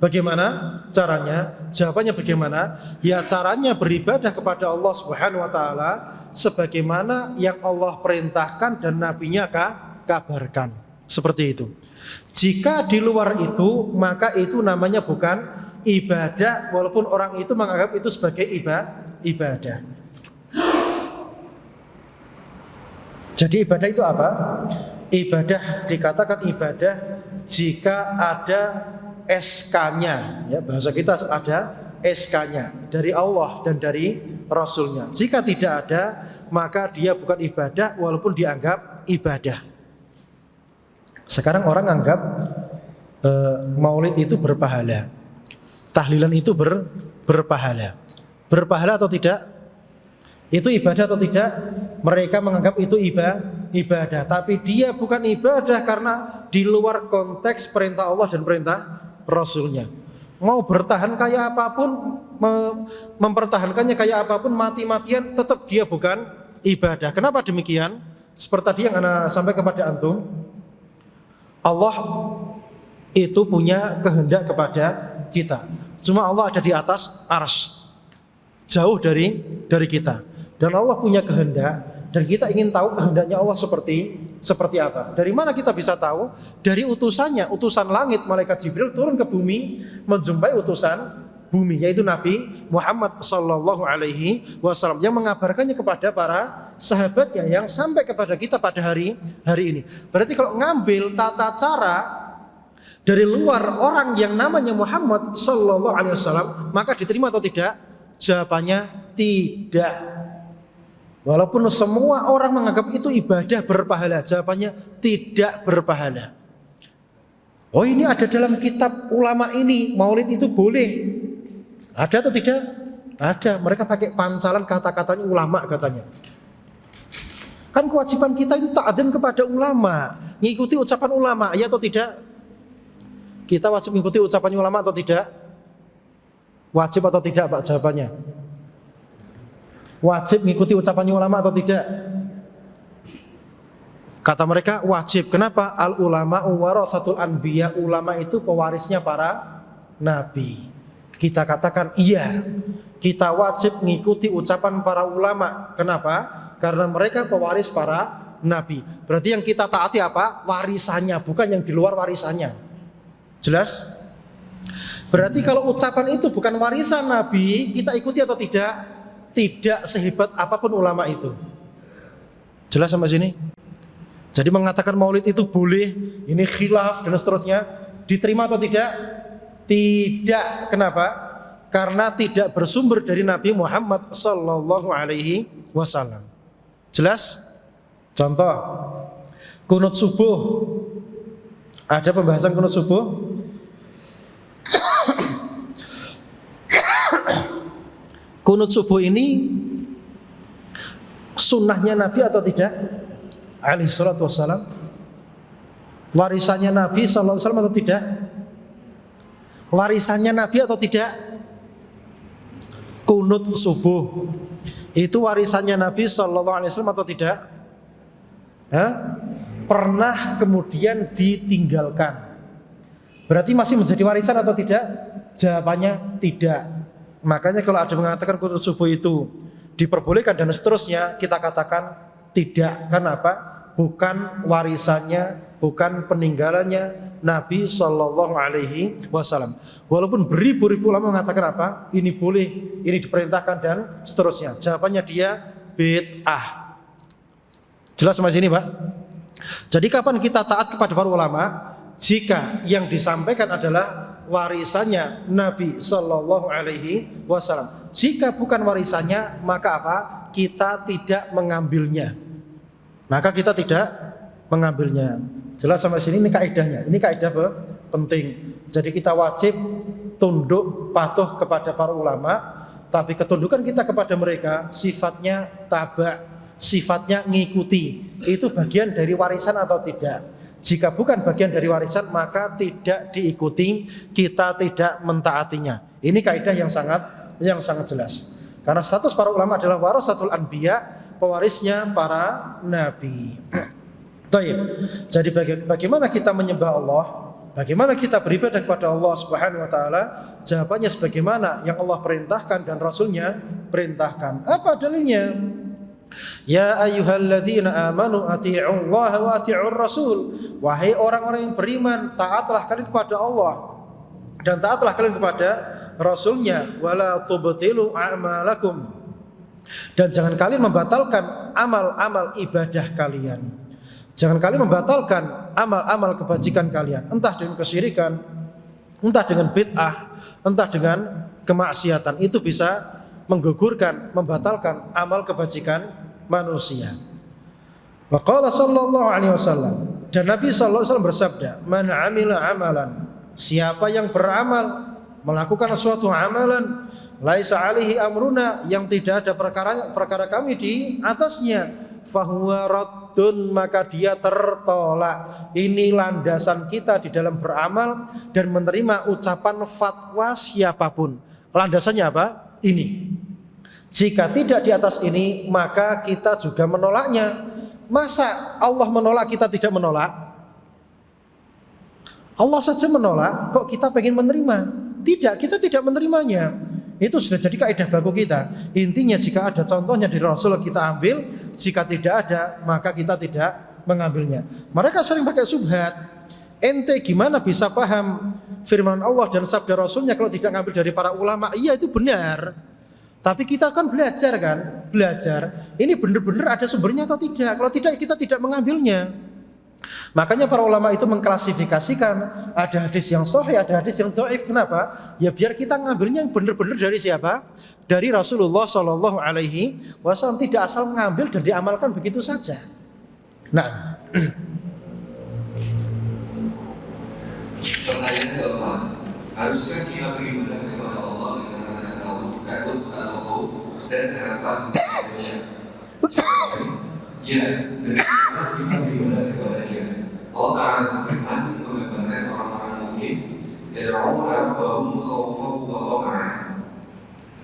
Bagaimana caranya? Jawabannya bagaimana? Ya caranya beribadah kepada Allah Subhanahu wa taala sebagaimana yang Allah perintahkan dan nabinya kabarkan. Seperti itu. Jika di luar itu, maka itu namanya bukan ibadah, walaupun orang itu menganggap itu sebagai ibadah. Jadi ibadah itu apa? Ibadah dikatakan ibadah jika ada SK-nya, ya, bahasa kita ada SK-nya dari Allah dan dari Rasulnya. Jika tidak ada, maka dia bukan ibadah walaupun dianggap ibadah. Sekarang orang anggap maulid itu berpahala, tahlilan itu berpahala. Berpahala atau tidak? Itu ibadah atau tidak? Mereka menganggap itu ibadah, tapi dia bukan ibadah karena di luar konteks perintah Allah dan perintah Rasulnya. Mau bertahan kayak apapun, mempertahankannya kayak apapun, mati-matian, tetap dia bukan ibadah. Kenapa demikian? Seperti tadi yang ana sampaikan kepada antum, Allah itu punya kehendak kepada kita. Cuma Allah ada di atas arsy, jauh dari kita. Dan Allah punya kehendak, dan kita ingin tahu kehendaknya Allah seperti apa. Dari mana kita bisa tahu? Dari utusannya, utusan langit, malaikat Jibril turun ke bumi menjumpai utusan bumi, yaitu Nabi Muhammad sallallahu alaihi wasallam, yang mengabarkannya kepada para sahabatnya yang sampai kepada kita pada hari ini. Berarti kalau ngambil tata cara dari luar orang yang namanya Muhammad sallallahu alaihi wasallam, maka diterima atau tidak? Jawabannya tidak. Walaupun semua orang menganggap itu ibadah berpahala, jawabannya tidak berpahala. Oh, ini ada dalam kitab ulama ini, maulid itu boleh. Ada atau tidak? Ada. Mereka pakai pancalan kata-katanya ulama katanya. Kan kewajiban kita itu ta'adzim kepada ulama, ngikuti ucapan ulama, ya atau tidak? Kita wajib mengikuti ucapan ulama atau tidak? Wajib atau tidak, Pak, jawabannya? Wajib mengikuti ucapan ulama atau tidak? Kata mereka wajib. Kenapa? Al ulama waratsatul anbiya, ulama itu pewarisnya para nabi. Kita katakan iya, kita wajib mengikuti ucapan para ulama. Kenapa? Karena mereka pewaris para nabi. Berarti yang kita taati apa? Warisannya, bukan yang di luar warisannya. Jelas? Berarti kalau ucapan itu bukan warisan nabi, kita ikuti atau tidak? Tidak sehebat apapun ulama itu. Jelas sampai sini? Jadi mengatakan maulid itu boleh, ini khilaf dan seterusnya, diterima atau tidak? Tidak. Kenapa? Karena tidak bersumber dari Nabi Muhammad sallallahu alaihi wasallam. Jelas? Contoh, kunut subuh. Ada pembahasan kunut subuh? Kunut subuh ini sunnahnya Nabi atau tidak? Alaihi salatu wassalam. Warisannya Nabi sallallahu alaihi wasallam atau tidak? Warisannya Nabi atau tidak? Kunut subuh itu warisannya Nabi sallallahu alaihi wasallam atau tidak? Pernah kemudian ditinggalkan. Berarti masih menjadi warisan atau tidak? Jawabannya tidak. Makanya kalau ada mengatakan kunut subuh itu diperbolehkan dan seterusnya, kita katakan tidak. Kenapa? Bukan warisannya, bukan peninggalannya Nabi sallallahu alaihi wasallam. Walaupun beribu-ribu ulama mengatakan apa? Ini boleh, ini diperintahkan dan seterusnya. Jawabannya dia bid'ah. Jelas sampai sini, Pak? Jadi kapan kita taat kepada para ulama? Jika yang disampaikan adalah warisannya Nabi sallallahu alaihi wasallam. Jika bukan warisannya, maka apa? Kita tidak mengambilnya. Maka kita tidak mengambilnya. Jelas sampai sini, ini kaidahnya. Ini kaidah penting. Jadi kita wajib tunduk patuh kepada para ulama, tapi ketundukan kita kepada mereka sifatnya taba', sifatnya ngikuti. Itu bagian dari warisan atau tidak? Jika bukan bagian dari warisan, maka tidak diikuti, kita tidak mentaatinya. Ini kaidah yang sangat jelas. Karena status para ulama adalah warasatul anbiya, pewarisnya para nabi. Baik. Jadi bagaimana kita menyembah Allah? Bagaimana kita beribadah kepada Allah Subhanahu wa taala? Jawabannya sebagaimana yang Allah perintahkan dan Rasulnya perintahkan. Apa dalilnya? Ya ayyuhalladzina amanu atii'ullaha wa atii'ur rasul. Wahai orang-orang yang beriman, taatlah kalian kepada Allah dan taatlah kalian kepada Rasulnya. Wala tubtilu a'malakum. Dan jangan kalian membatalkan amal-amal ibadah kalian. Jangan kalian membatalkan amal-amal kebajikan kalian, entah dengan kesyirikan, entah dengan bid'ah, entah dengan kemaksiatan. Itu bisa menggugurkan, membatalkan amal kebajikan manusia. Wa qala sallallahu alaihi wasallam, dan Nabi sallallahu alaihi wasallam bersabda, "Man 'amila 'amalan", siapa yang beramal, melakukan suatu amalan, laisa alaihi amruna, yang tidak ada perkara kami di atasnya, fahuwa raddun, maka dia tertolak. Ini landasan kita di dalam beramal dan menerima ucapan fatwa siapapun. Landasannya apa? Ini. Jika tidak di atas ini, maka kita juga menolaknya. Masa Allah menolak, kita tidak menolak? Allah saja menolak, kok kita pengen menerima? Tidak, kita tidak menerimanya. Itu sudah jadi kaidah baku kita. Intinya jika ada contohnya dari Rasul kita ambil, jika tidak ada maka kita tidak mengambilnya. Mereka sering pakai subhat. Ente gimana bisa paham firman Allah dan sabda Rasulnya kalau tidak ngambil dari para ulama? Iya, itu benar. Tapi kita kan belajar kan? Belajar. Ini benar-benar ada sumbernya atau tidak? Kalau tidak, kita tidak mengambilnya. Makanya para ulama itu mengklasifikasikan, ada hadis yang sahih, ada hadis yang dhaif. Kenapa? Ya biar kita ngambilnya yang benar-benar dari siapa? Dari Rasulullah Shallallahu Alaihi Wasallam. Tidak asal mengambil dan diamalkan begitu saja. Nah, pertanyaan keempat, haruskah kita beribadah kepada Allah dengan rasa takut atau khauf dan harapan ya, dan kita beribadah kepada Dia. Allah Ta'ala berfirman menggambarkan orang-orang mukmin, yad'una rabbahum khaufan wa tama'an.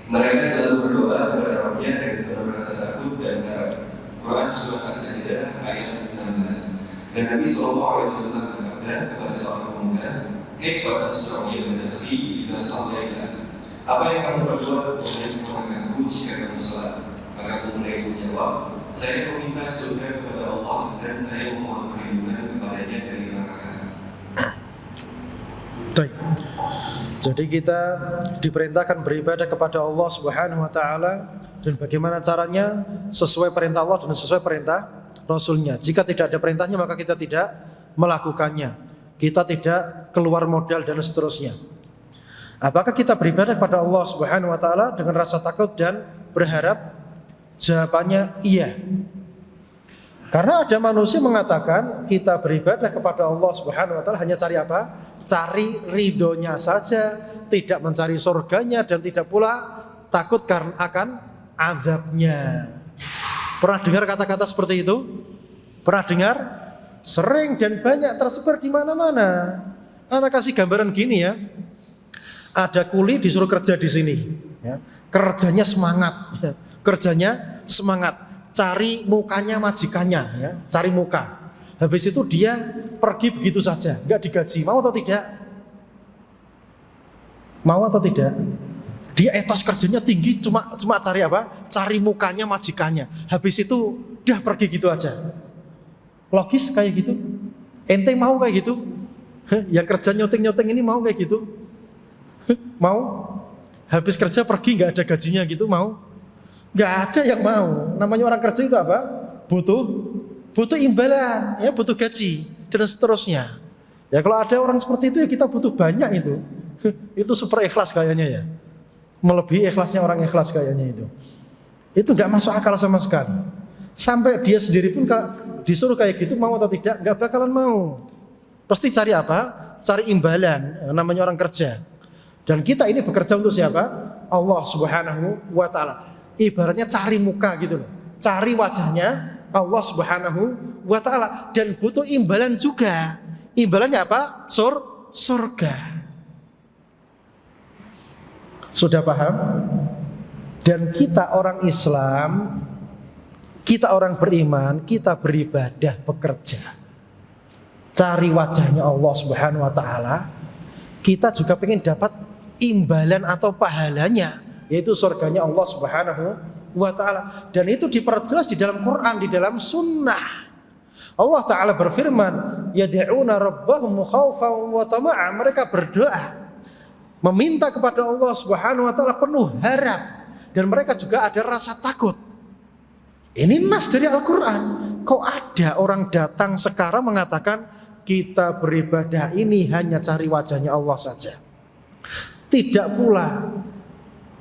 Mereka selalu berdoa kepada Rabbnya dengan penuh rasa takut dan harap. Quran surah As-Sajdah ayat 16. Dan Nabi SAW bersabda kepada seorang pemuda, "Kaifa tasna'u ya ibn akhi idza shallaita?" Apa yang kamu berbuat untuk keponakanku jika kamu salat? Maka pemuda itu menjawab, "Saya meminta surga kepada Allah dan saya memohon perlindungan kepadanya dari neraka." Jadi kita diperintahkan beribadah kepada Allah Subhanahu wa taala, dan bagaimana caranya? Sesuai perintah Allah dan sesuai perintah Rasulnya. Jika tidak ada perintahnya maka kita tidak melakukannya. Kita tidak keluar modal dan seterusnya. Apakah kita beribadah kepada Allah Subhanahu wa taala dengan rasa takut dan berharap? Jawabannya iya. Karena ada manusia mengatakan kita beribadah kepada Allah Subhanahu wa taala hanya cari apa? Cari ridhonya saja, tidak mencari surganya dan tidak pula takut karena akan azabnya. Pernah dengar kata-kata seperti itu? Pernah dengar? Sering dan banyak tersebar di mana-mana. Anak kasih gambaran gini ya. Ada kuli disuruh kerja di sini, ya. Kerjanya semangat, ya. Kerjanya semangat, cari mukanya majikannya, ya. Cari muka. Habis itu dia pergi begitu saja, nggak digaji. Mau atau tidak? Mau atau tidak? Dia etos kerjanya tinggi, cuma cari apa? Cari mukanya majikannya. Habis itu udah pergi gitu aja. Logis kayak gitu? Ente mau kayak gitu? Yang kerja nyoteng-nyoteng ini mau kayak gitu? Mau? Habis kerja pergi nggak ada gajinya gitu, mau? Nggak ada yang mau. Namanya orang kerja itu apa? Butuh imbalan, ya, butuh gaji dan seterusnya. Ya kalau ada orang seperti itu ya kita butuh banyak itu. Itu super ikhlas kayaknya ya. Melebihi ikhlasnya orang ikhlas kayaknya itu. Itu nggak masuk akal sama sekali. Sampai dia sendiri pun disuruh kayak gitu mau atau tidak nggak bakalan mau. Pasti cari apa? Cari imbalan. Namanya orang kerja. Dan kita ini bekerja untuk siapa? Allah Subhanahu wa taala. Ibaratnya cari muka gitu loh. Cari wajahnya Allah Subhanahu wa taala dan butuh imbalan juga. Imbalannya apa? Surga. Sudah paham? Dan kita orang Islam, kita orang beriman, kita beribadah, bekerja. Cari wajahnya Allah Subhanahu wa taala. Kita juga pengen dapat imbalan atau pahalanya, yaitu surganya Allah Subhanahu wa ta'ala. Dan itu diperjelas di dalam Quran, di dalam sunnah. Allah Ta'ala berfirman, yad'una rabbahum khaufan wa tama'a. Mereka berdoa meminta kepada Allah Subhanahu wa ta'ala penuh harap dan mereka juga ada rasa takut. Ini nas dari Al-Quran. Kok ada orang datang sekarang mengatakan kita beribadah ini hanya cari wajahnya Allah saja, tidak pula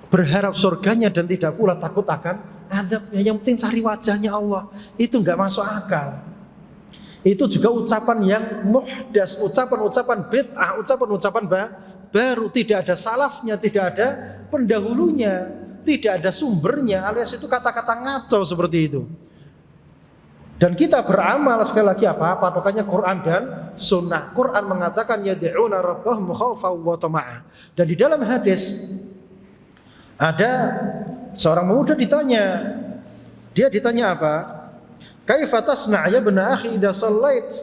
berharap surganya dan tidak pula takut akan azabnya, yang penting cari wajahnya Allah. Itu nggak masuk akal. Itu juga ucapan yang muhdas, ucapan-ucapan bid'ah, ucapan-ucapan baru, tidak ada salafnya, tidak ada pendahulunya, tidak ada sumbernya, alias itu kata-kata ngaco seperti itu. Dan kita beramal sekali lagi apa? Patokannya Quran dan Sunnah. Quran mengatakan yad'una rabbahum khaufan wa tama'an. Dan di dalam hadis ada seorang pemuda ditanya, dia ditanya apa? Kaifa tasna' ya ibna akhi idza shallait?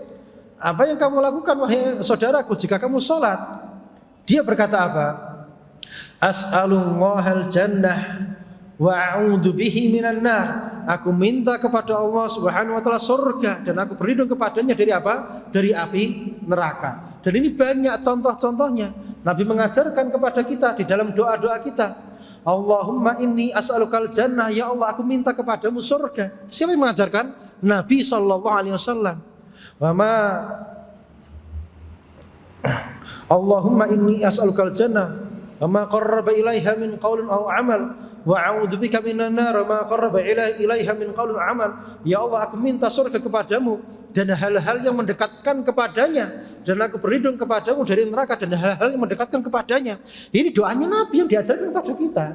Apa yang kamu lakukan wahai saudaraku jika kamu salat? Dia berkata apa? As'alullahal jannah wa a'udzu bihi minan nar. Aku minta kepada Allah Subhanahu wa taala surga dan aku berlindung kepadanya dari apa? Dari api neraka. Dan ini banyak contoh-contohnya. Nabi mengajarkan kepada kita di dalam doa-doa kita, Allahumma inni as'alukal jannah, ya Allah aku minta kepadamu surga. Siapa yang mengajarkan? Nabi sallallahu alaihi wasallam. Wa ma Allahumma inni as'alukal jannah wa ma qarraba ilaiha min qaulin aw amal wa a'udzubika minan nar wa ma qarraba ilaiha min qaulin amal. Ya Allah aku minta surga kepadamu dan hal-hal yang mendekatkan kepadanya, dan aku berlindung kepadamu dari neraka dan hal-hal yang mendekatkan kepadanya. Ini doanya Nabi yang diajarkan kepada kita.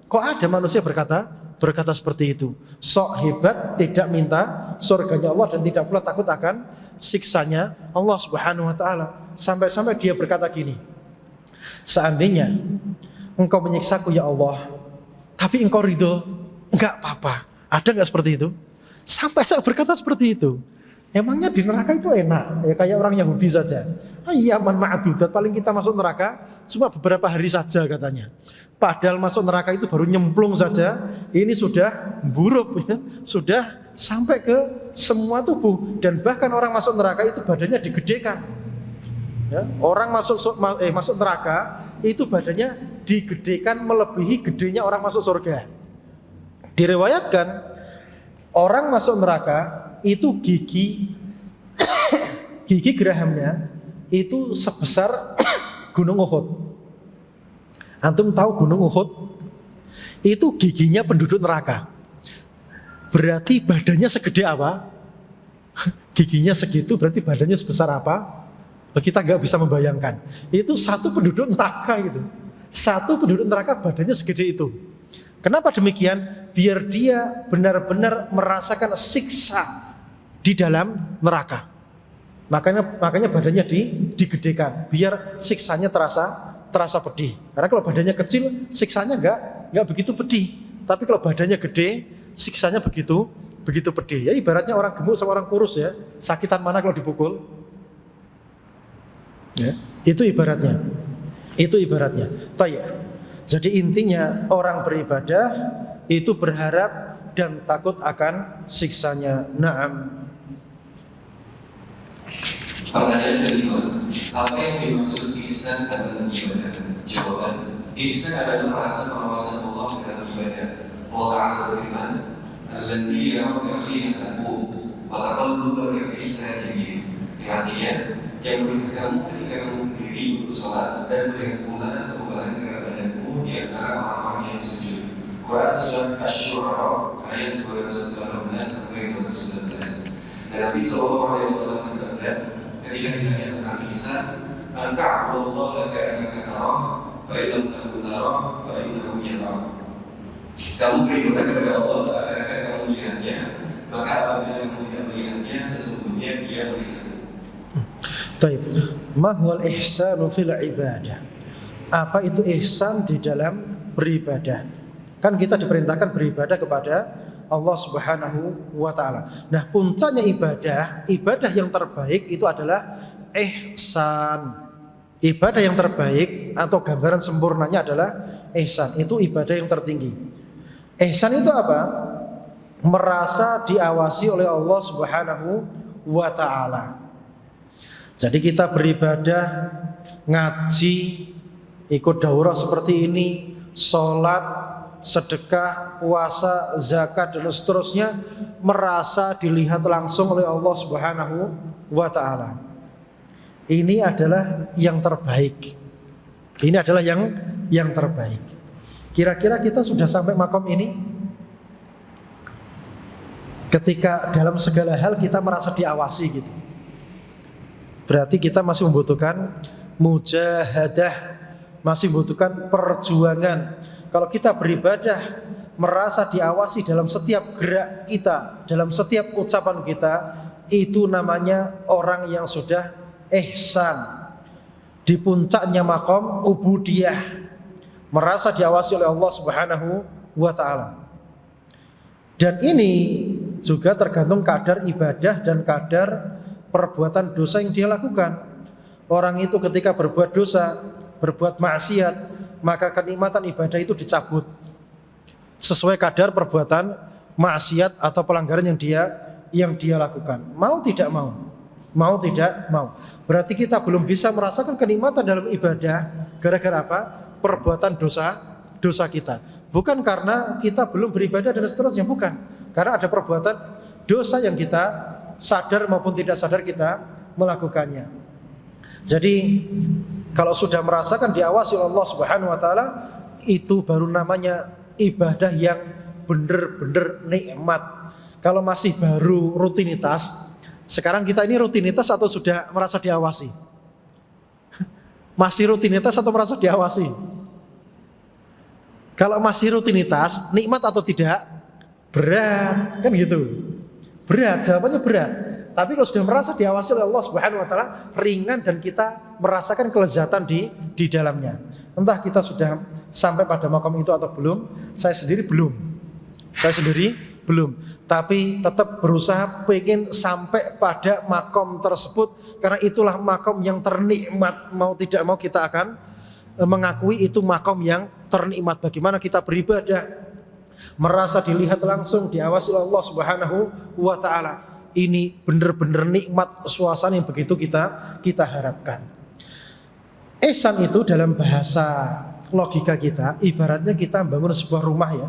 Kok ada manusia berkata seperti itu? Sok hebat tidak minta surganya Allah dan tidak pula takut akan siksanya Allah Subhanahu wa taala. Sampai-sampai dia berkata gini, seandainya engkau menyiksaku ya Allah, tapi engkau ridho, enggak apa-apa. Ada enggak seperti itu? Sampai saya berkata seperti itu. Emangnya di neraka itu enak? Ya kayak orang Yahudi saja. Ayyaman ma'dudat, paling kita masuk neraka cuma beberapa hari saja katanya. Padahal masuk neraka itu baru nyemplung saja, ini sudah buruk ya. Sudah sampai ke semua tubuh, dan bahkan orang masuk neraka itu badannya digedekan. Ya, orang masuk neraka itu badannya digedekan melebihi gedenya orang masuk surga. Diriwayatkan orang masuk neraka itu gigi gerahamnya itu sebesar Gunung Uhud. Antum tahu Gunung Uhud? Itu giginya penduduk neraka. Berarti badannya segede apa? Giginya segitu berarti badannya sebesar apa? Kita nggak bisa membayangkan. Itu satu penduduk neraka gitu. Satu penduduk neraka badannya segede itu. Kenapa demikian? Biar dia benar-benar merasakan siksa di dalam neraka. Makanya badannya digedekan biar siksanya terasa pedih. Karena kalau badannya kecil, siksanya nggak begitu pedih. Tapi kalau badannya gede, siksanya begitu pedih. Ya ibaratnya orang gemuk sama orang kurus ya. Sakitan mana kalau dipukul? Ya, itu ibaratnya. Tayyib. Jadi intinya orang beribadah itu berharap dan takut akan siksanya. Naam. Pertanyaan kedua, apa yang dimaksud ihsan dalam ibadah? Jawaban, ihsan adalah merasa pengawasan Allah dalam ibadah. Allah Ta'ala berfirman, "Allazi ya'budu khiyatahu wa taqallubahu fis sajidin." Artinya, yang melihat kamu ketika kamu berdiri untuk salat dan melihat pula perubahan gerak badanmu di antara orang-orang yang sujud. Quran surat Asy-Syu'ara ayat 212 sampai 219. Dan Nabi sallallahu alaihi wasallam bersabda ketika ditanya tentang ihsan, "Ta'budullaha ka'annaka tarah, fa in lam takun tarah, fa innahu yarak." Kamu beribadah kepada Allah seakan-akan kamu melihatnya, maka apabila kamu tidak melihatnya, sesungguhnya Dia melihat. Baik, ma huwal ihsanu fil ibadah? Apa itu ihsan di dalam beribadah? Kan kita diperintahkan beribadah kepada Allah Subhanahu wa taala. Nah, puncaknya ibadah yang terbaik itu adalah ihsan. Ibadah yang terbaik atau gambaran sempurnanya adalah ihsan. Itu ibadah yang tertinggi. Ihsan itu apa? Merasa diawasi oleh Allah Subhanahu wa taala. Jadi kita beribadah, ngaji, ikut daurah seperti ini, sholat, sedekah, puasa, zakat dan seterusnya merasa dilihat langsung oleh Allah Subhanahu wa taala. Ini adalah yang terbaik. Ini adalah yang terbaik. Kira-kira kita sudah sampai makom ini? Ketika dalam segala hal kita merasa diawasi gitu. Berarti kita masih membutuhkan mujahadah, masih membutuhkan perjuangan. Kalau kita beribadah merasa diawasi dalam setiap gerak kita, dalam setiap ucapan kita, itu namanya orang yang sudah ihsan. Di puncaknya makom ubudiyah, merasa diawasi oleh Allah Subhanahu wa taala. Dan ini juga tergantung kadar ibadah dan kadar perbuatan dosa yang dia lakukan. Orang itu ketika berbuat dosa, berbuat maksiat, maka kenikmatan ibadah itu dicabut sesuai kadar perbuatan maksiat atau pelanggaran yang dia lakukan. Mau tidak mau, mau tidak mau. Berarti kita belum bisa merasakan kenikmatan dalam ibadah gara-gara apa? Perbuatan dosa kita. Bukan karena kita belum beribadah dan seterusnya, bukan. Karena ada perbuatan dosa yang kita sadar maupun tidak sadar kita melakukannya. Jadi kalau sudah merasakan diawasi oleh Allah Subhanahu wa taala, itu baru namanya ibadah yang benar-benar nikmat. Kalau masih baru rutinitas, sekarang kita ini rutinitas atau sudah merasa diawasi? Masih rutinitas atau merasa diawasi? Kalau masih rutinitas, nikmat atau tidak? Berat, kan gitu. Berat, jawabannya berat. Tapi kalau sudah merasa diawasi oleh Allah Subhanahu wa taala, ringan dan kita merasakan kelezatan di dalamnya. Entah kita sudah sampai pada makom itu atau belum, saya sendiri belum. Tapi tetap berusaha pengen sampai pada makom tersebut, karena itulah makom yang ternikmat. Mau tidak mau kita akan mengakui itu makom yang ternikmat. Bagaimana kita beribadah, merasa dilihat langsung, diawasi oleh Allah Subhanahu wa taala. Ini benar-benar nikmat suasana yang begitu kita harapkan. Ihsan itu dalam bahasa logika kita, ibaratnya kita bangun sebuah rumah ya.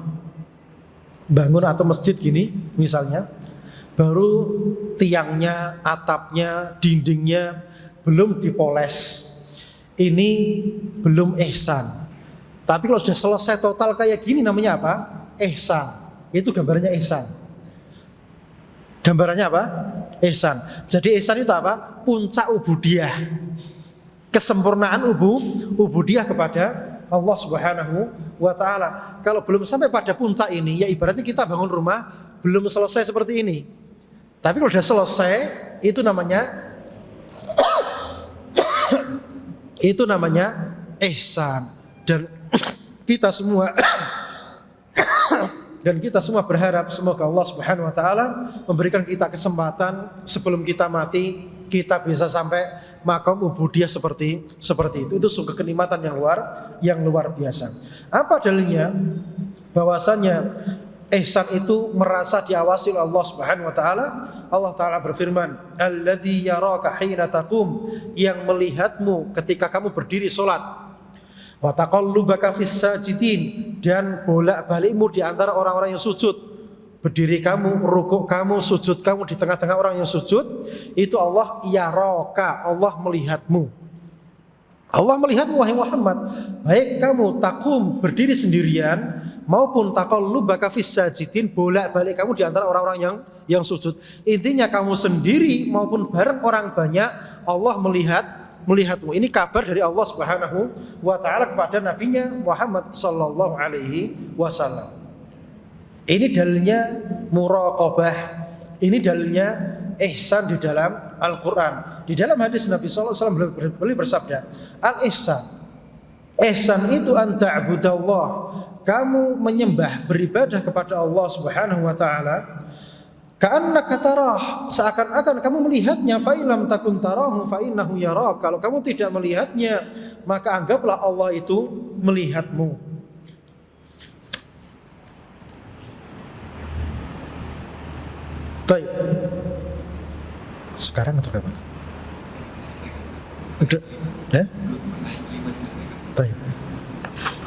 Bangun atau masjid gini misalnya, baru tiangnya, atapnya, dindingnya belum dipoles. Ini belum ihsan. Tapi kalau sudah selesai total kayak gini namanya apa? Ihsan. Itu gambarannya ihsan. Gambarannya apa? Ihsan. Jadi ihsan itu apa? Puncak ubudiyah. Kesempurnaan ubudiyah kepada Allah Subhanahu wa taala. Kalau belum sampai pada puncak ini, ya ibaratnya kita bangun rumah belum selesai seperti ini. Tapi kalau sudah selesai, itu namanya ihsan. Dan kita semua berharap semoga Allah Subhanahu wa taala memberikan kita kesempatan sebelum kita mati, kita bisa sampai makom ubudiyah seperti itu. Itu sungguh kenikmatan yang luar biasa. Apa dalilnya? Bahwasanya ihsan itu merasa diawasi oleh Allah Subhanahu wa taala. Allah taala berfirman, "Alladzi yaraka hina taqum", yang melihatmu ketika kamu berdiri salat. Wa taqallubaka fis sajidin, dan bolak-balikmu di antara orang-orang yang sujud. Berdiri kamu, rukuk kamu, sujud kamu di tengah-tengah orang yang sujud, itu Allah yaraka, Allah melihatmu. Allah melihatmu wahai Muhammad, baik kamu taqum berdiri sendirian maupun taqallubaka fis sajidin, bolak-balik kamu di antara orang-orang yang sujud. Intinya kamu sendiri maupun bareng orang banyak, Allah melihatmu. Ini kabar dari Allah Subhanahu wa taala kepada nabinya Muhammad sallallahu alaihi wasallam. Ini dalilnya muraqabah. Ini dalilnya ihsan di dalam Al-Qur'an. Di dalam hadis Nabi sallallahu alaihi wasallam beliau bersabda, "Al-ihsan, ihsan itu an ta'budallah." Kamu menyembah, beribadah kepada Allah Subhanahu wa taala, ka'annaka tarah, seakan-akan kamu melihatnya. Fa illam takun tarahu fa innahu yarak. Kalau kamu tidak melihatnya, maka anggaplah Allah itu melihatmu. Baik. Sekarang atau kapan? Udah. Baik.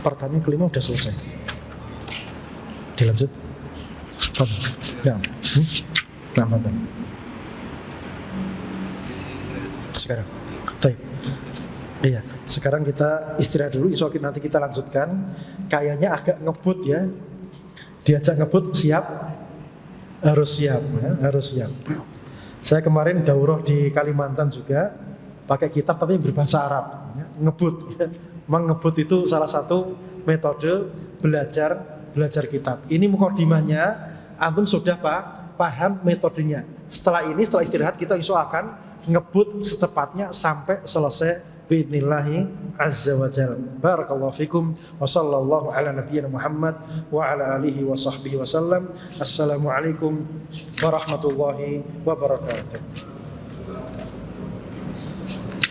Pertanyaan kelima udah selesai. Dilanjut. Ya. Sekarang. Baik. Iya, sekarang kita istirahat dulu, nanti kita lanjutkan. Kayaknya agak ngebut ya. Diajak ngebut siap? Harus siap ya, harus siap. Saya kemarin daurah di Kalimantan juga pakai kitab tapi berbahasa Arab ya. Ngebut ya. Memang ngebut itu salah satu metode belajar kitab. Ini mukadimahnya, antum sudah paham metodenya. Setelah istirahat kita akan ngebut secepatnya sampai selesai biidnillahi azza wa jalla. Barakallahu fikum wa sallallahu ala nabiyyina Muhammad wa ala alihi wa sahbihi wa sallam. Assalamualaikum warahmatullahi wabarakatuh.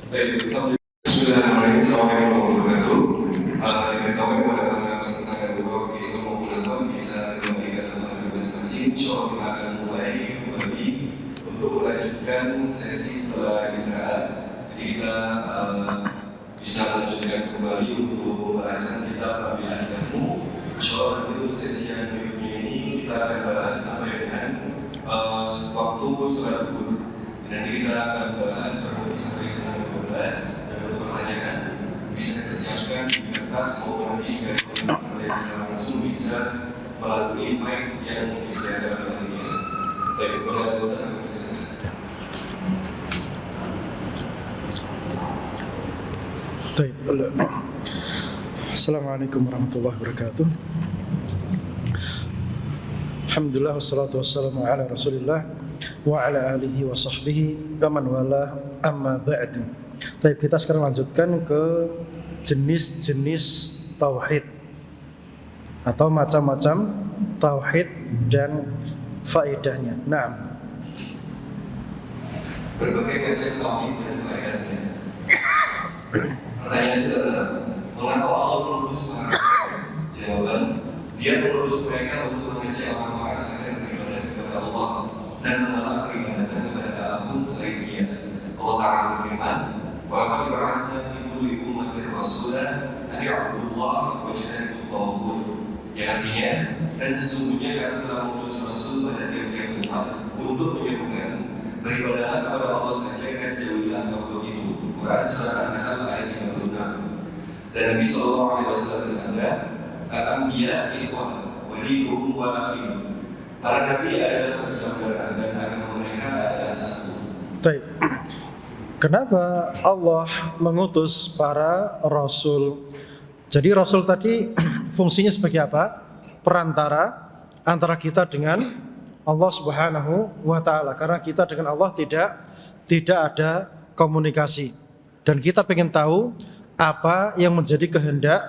Bismillahirrahmanirrahim. Assalamualaikum warahmatullahi wabarakatuh. Diberitahu kepada para peserta dan guru besok maupun besok bisa kembali ke tempat masing-masing. Insyaallah kita akan mulai kembali untuk melanjutkan sesi setelah istirahat. Jadi kita bisa melanjutkan kembali untuk pembahasan kita apabila ilmu. Insyaallah nanti untuk sesi yang berikutnya ini kita akan bahas sampai dengan waktu sholat zuhur. Nanti kita akan bahas berarti sampai setengah 12. Pertanyaan bisa dipersiapkan di kertas maupun di kalian langsung bisa melalui mic yang disediakan ini. Baik, kepada Assalamualaikum warahmatullahi wabarakatuh. Alhamdulillah wassalatu wassalamu ala Rasulillah wa ala alihi wa sahbihi wa man wala amma ba'du. Baik, kita sekarang lanjutkan ke jenis-jenis tauhid atau macam-macam tauhid dan faedahnya. Nah, berbagai macam tauhid dan faedahnya. Pertanyaan itu adalah mengapa Allah mengutus mereka? Jawaban, Dia mengutus mereka untuk mengajak orang-orang agar beribadah kepada Allah dan menolak peribadatan kepada apapun selain Dia. Allah Ta'ala berfirman, وَلَقَدْ بَعَثْنَا فِي كُلِّ أُمَّةٍ رَسُولًا أَنِ اعْبُدُوا اللَّهَ وَاجْتَنِبُوا الطَّاغُوتَ. Yang artinya, dan sesungguhnya kami telah mengutus Rasul pada tiap-tiap umat untuk menyerukan beribadahlah kepada Allah saja dan jauhilah tauhid itu. Quran surah An-Nahl ayat 36. Dan Nabi Sallallahu Alaihi Wasallam bersabda, "Al-Anbiya ikhwan, waliduhum wa akhiruhum." Para nabi adalah persaudaraan dan agama mereka adalah satu. baik. Kenapa Allah mengutus para rasul? Jadi rasul tadi fungsinya sebagai apa? Perantara antara kita dengan Allah Subhanahu wa taala. Karena kita dengan Allah tidak ada komunikasi. Dan kita pengen tahu apa yang menjadi kehendak,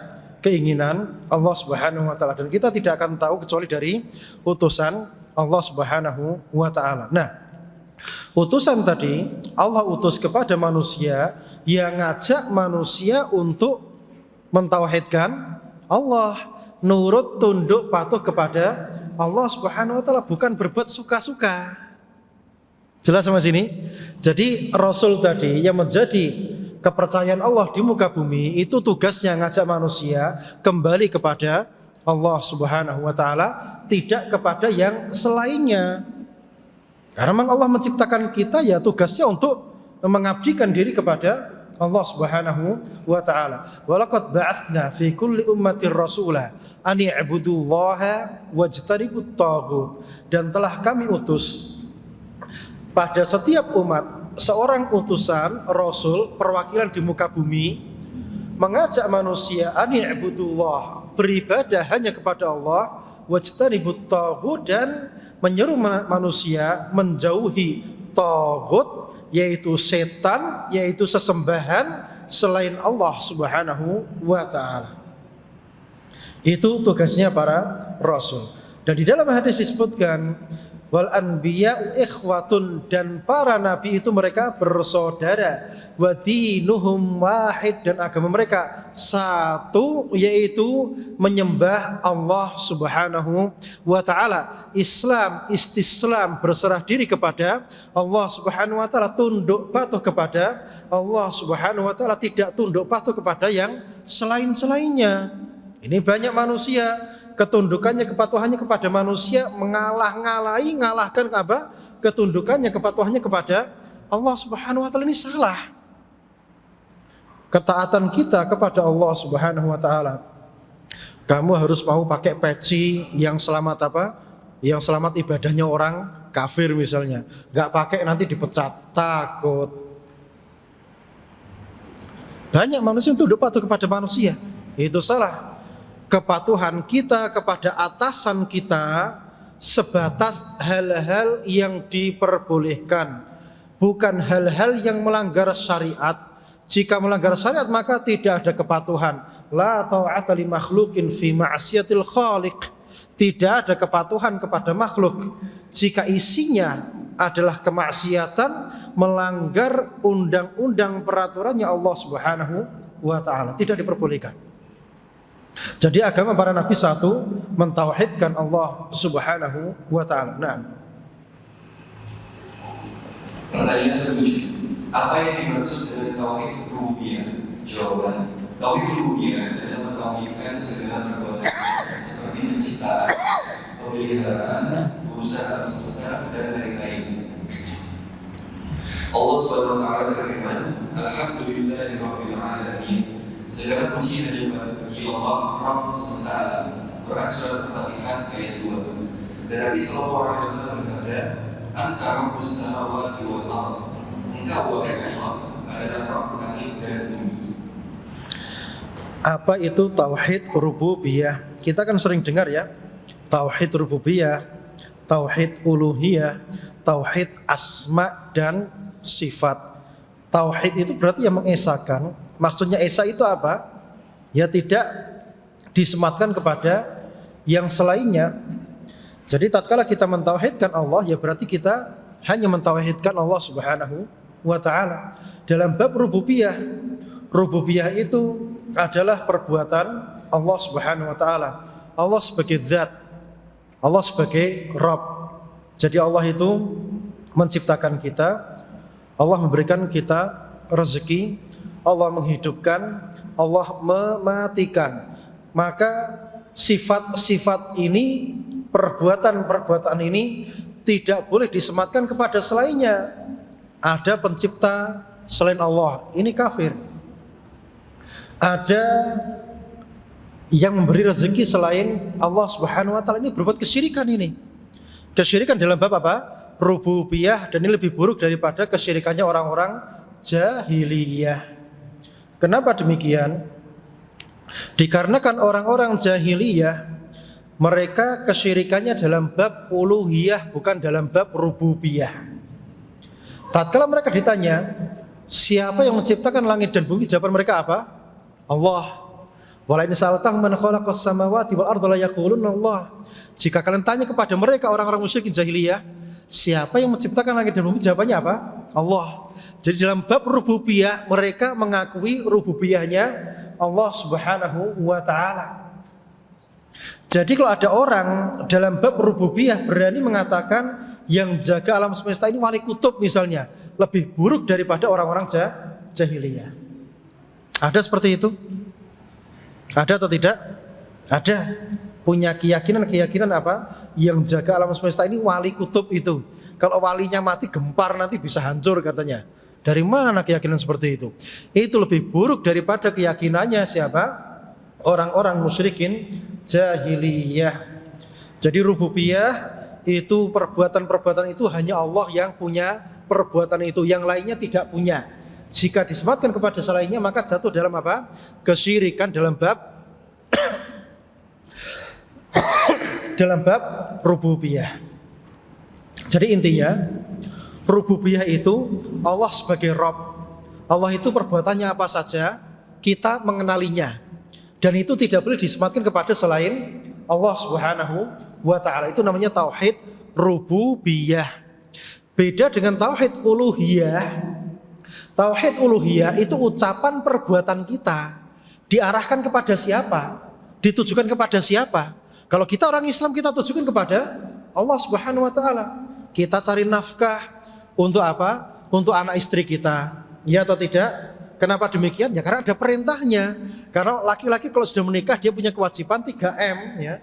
keinginan Allah Subhanahu wa taala, dan kita tidak akan tahu kecuali dari utusan Allah Subhanahu wa taala. Nah, utusan tadi Allah utus kepada manusia yang ngajak manusia untuk mentauhidkan Allah, nurut, tunduk, patuh kepada Allah Subhanahu wa taala, bukan berbuat suka-suka. Jelas sama sini? Jadi Rasul tadi yang menjadi kepercayaan Allah di muka bumi itu tugasnya ngajak manusia kembali kepada Allah Subhanahu wa taala, tidak kepada yang selainnya. Karena memang Allah menciptakan kita ya tugasnya untuk mengabdikan diri kepada Allah Subhanahu wa taala. Wa laqad ba'atsna fi kulli ummatin rasula an i'budullaha wajtanibut taghut. Dan telah kami utus pada setiap umat seorang utusan rasul perwakilan di muka bumi mengajak manusia an i'budullah, beribadah hanya kepada Allah, wajtanibut taghut, dan menyeru manusia menjauhi taghut, yaitu setan, yaitu sesembahan selain Allah Subhanahu wa taala. Itu tugasnya para rasul. Dan di dalam hadis disebutkan wal anbiya'u ikhwatun, dan para nabi itu mereka bersaudara, wa dinuhum wahid, dan agama mereka satu, yaitu menyembah Allah Subhanahu wa taala. Islam, istislam, berserah diri kepada Allah Subhanahu wa taala, tunduk patuh kepada Allah Subhanahu wa taala, tidak tunduk patuh kepada yang selain-selainnya. Ini banyak manusia ketundukannya, kepatuhannya kepada manusia ngalahkan apa? Ketundukannya, kepatuhannya kepada Allah Subhanahu wa taala. Ini salah. Ketaatan kita kepada Allah Subhanahu wa taala. Kamu harus mau pakai peci yang selamat apa? Yang selamat ibadahnya orang kafir misalnya. Enggak pakai nanti dipecat, takut. Banyak manusia yang tunduk patuh kepada manusia. Itu salah. Kepatuhan kita kepada atasan kita sebatas hal-hal yang diperbolehkan, bukan hal-hal yang melanggar syariat. Jika melanggar syariat maka tidak ada kepatuhan. La ta'ata li makhluqin fi ma'siyatil khaliq. Tidak ada kepatuhan kepada makhluk jika isinya adalah kemaksiatan, melanggar undang-undang peraturannya Allah Subhanahu wa taala. Tidak diperbolehkan. Jadi agama para nabi satu, mentauhidkan Allah Subhanahu wa taala. Nah, pertanyaan ketujuh, apa yang dimaksud dengan tauhid rububiyah? Jawaban, tauhid rububiyah adalah mentauhidkan segala perbuatan seperti penciptaan, pemeliharaan, urusan semesta dan lain-lain. Allah Subhanahu wa taala berfirman, Alhamdulillahirabbil alamin. Segala puji dan nyembah bagi Allah Rabb semesta alam. Quran surat Al-Fatihah ayat 2. Dan Nabi sallallahu alaihi wasallam bersabda, Anta Rabbus samawati wal ardh. Engkau wahai Allah adalah Rabb langit dan bumi. apa itu tauhid rububiyah? Kita kan sering dengar ya, tauhid rububiyah, tauhid uluhiyah, tauhid asma dan sifat. Tauhid itu berarti yang mengesahkan. Maksudnya esa itu apa? Ya tidak disematkan kepada yang selainnya. Jadi tatkala kita mentauhidkan Allah, ya berarti kita hanya mentauhidkan Allah Subhanahu wa taala. Dalam bab rububiyah, rububiyah itu adalah perbuatan Allah Subhanahu wa taala. Allah sebagai zat, Allah sebagai Rabb. Jadi Allah itu menciptakan kita, Allah memberikan kita rezeki, Allah menghidupkan, Allah mematikan. Maka sifat-sifat ini, perbuatan-perbuatan ini tidak boleh disematkan kepada selainnya. Ada pencipta selain Allah, ini kafir. Ada yang memberi rezeki selain Allah Subhanahu wa taala, ini berbuat kesyirikan ini. Kesyirikan dalam bab apa? Rububiyah, dan ini lebih buruk daripada kesyirikannya orang-orang jahiliyah. Kenapa demikian? Dikarenakan orang-orang jahiliyah mereka kesyirikannya dalam bab uluhiyah, bukan dalam bab rububiyah. Tatkala mereka ditanya, siapa yang menciptakan langit dan bumi? Jawaban mereka apa? Allah. Wala in sa'altahum man khalaqas samawati wal arda la yaquluna Allah. Jika kalian tanya kepada mereka orang-orang musyrikin jahiliyah, siapa yang menciptakan langit dan bumi? Jawabannya apa? Allah. Jadi dalam bab rububiyah mereka mengakui rububiyahnya Allah Subhanahu wa taala. Jadi kalau ada orang dalam bab rububiyah berani mengatakan yang jaga alam semesta ini wali kutub misalnya, lebih buruk daripada orang-orang jahiliyah. Ada seperti itu? Ada atau tidak? Ada. Punya keyakinan apa? Yang jaga alam semesta ini wali kutub itu. Kalau walinya mati gempar nanti bisa hancur katanya. Dari mana keyakinan seperti itu? Itu lebih buruk daripada keyakinannya siapa? Orang-orang musyrikin jahiliyah. Jadi rububiyah itu perbuatan-perbuatan itu hanya Allah yang punya perbuatan itu, yang lainnya tidak punya. Jika disematkan kepada selainnya maka jatuh dalam apa? Kesyirikan dalam bab dalam bab rububiyah. Jadi intinya rububiyah itu Allah sebagai Rabb. Allah itu perbuatannya apa saja kita mengenalinya, dan itu tidak boleh disematkan kepada selain Allah Subhanahu wa taala. Itu namanya tauhid rububiyah. Beda dengan tauhid uluhiyah. Tauhid uluhiyah itu ucapan perbuatan kita diarahkan kepada siapa? Ditujukan kepada siapa? Kalau kita orang Islam kita tujukan kepada Allah Subhanahu wa taala. Kita cari nafkah untuk apa? Untuk anak istri kita. Ya atau tidak? Kenapa demikian? Ya karena ada perintahnya. Karena laki-laki kalau sudah menikah dia punya kewajiban 3M ya.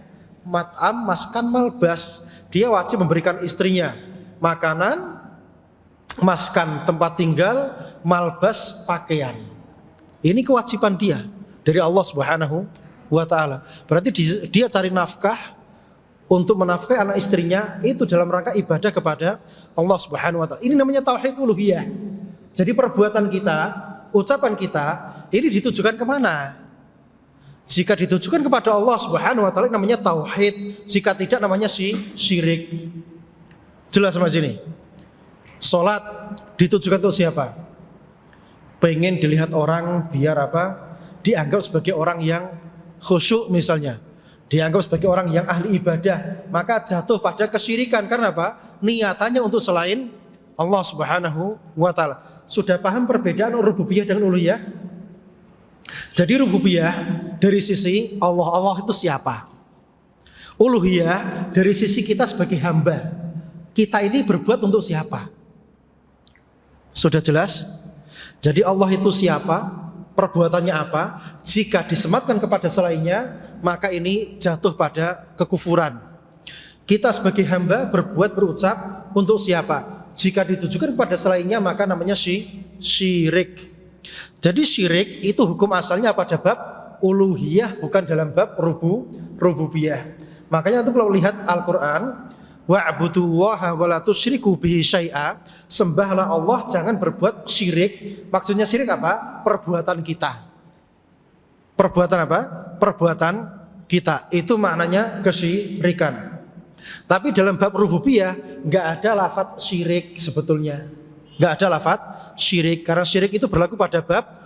mat'am, maskan, malbas. Dia wajib memberikan istrinya makanan, maskan tempat tinggal, malbas pakaian. Ini kewajiban dia dari Allah Subhanahu wa taala. Berarti dia cari nafkah untuk menafkahi anak istrinya itu dalam rangka ibadah kepada Allah Subhanahu wa taala. Ini namanya tauhid uluhiyah. Jadi perbuatan kita, ucapan kita ini ditujukan kemana? Jika ditujukan kepada Allah Subhanahu wa taala namanya tauhid, jika tidak namanya syirik. Jelas sama sini. Salat ditujukan untuk siapa? Pengen dilihat orang biar apa? Dianggap sebagai orang yang khusyuk misalnya. Dianggap sebagai orang yang ahli ibadah, maka jatuh pada kesyirikan. Karena apa? Niatannya untuk selain Allah Subhanahu wa taala. Sudah paham perbedaan rububiyah dan uluhiyah? Jadi rububiyah dari sisi Allah itu siapa? Uluhiyah dari sisi kita sebagai hamba. Kita ini berbuat untuk siapa? Sudah jelas? Jadi Allah itu siapa? Perbuatannya apa? Jika disematkan kepada selainnya, maka ini jatuh pada kekufuran. Kita sebagai hamba berbuat, berucap untuk siapa? Jika ditujukan kepada selainnya, maka namanya syirik. Jadi syirik itu hukum asalnya pada bab uluhiyah, bukan dalam bab rububiyah. Makanya itu kalau lihat Al-Quran, wa'budullaha wa la tusyriku bihi syai'a, sembahlah Allah, jangan berbuat syirik. Maksudnya syirik apa? Perbuatan kita. Perbuatan apa? Perbuatan kita. Itu maknanya kesyirikan. Tapi dalam bab rububiyah enggak ada lafaz syirik sebetulnya. Enggak ada lafaz syirik karena syirik itu berlaku pada bab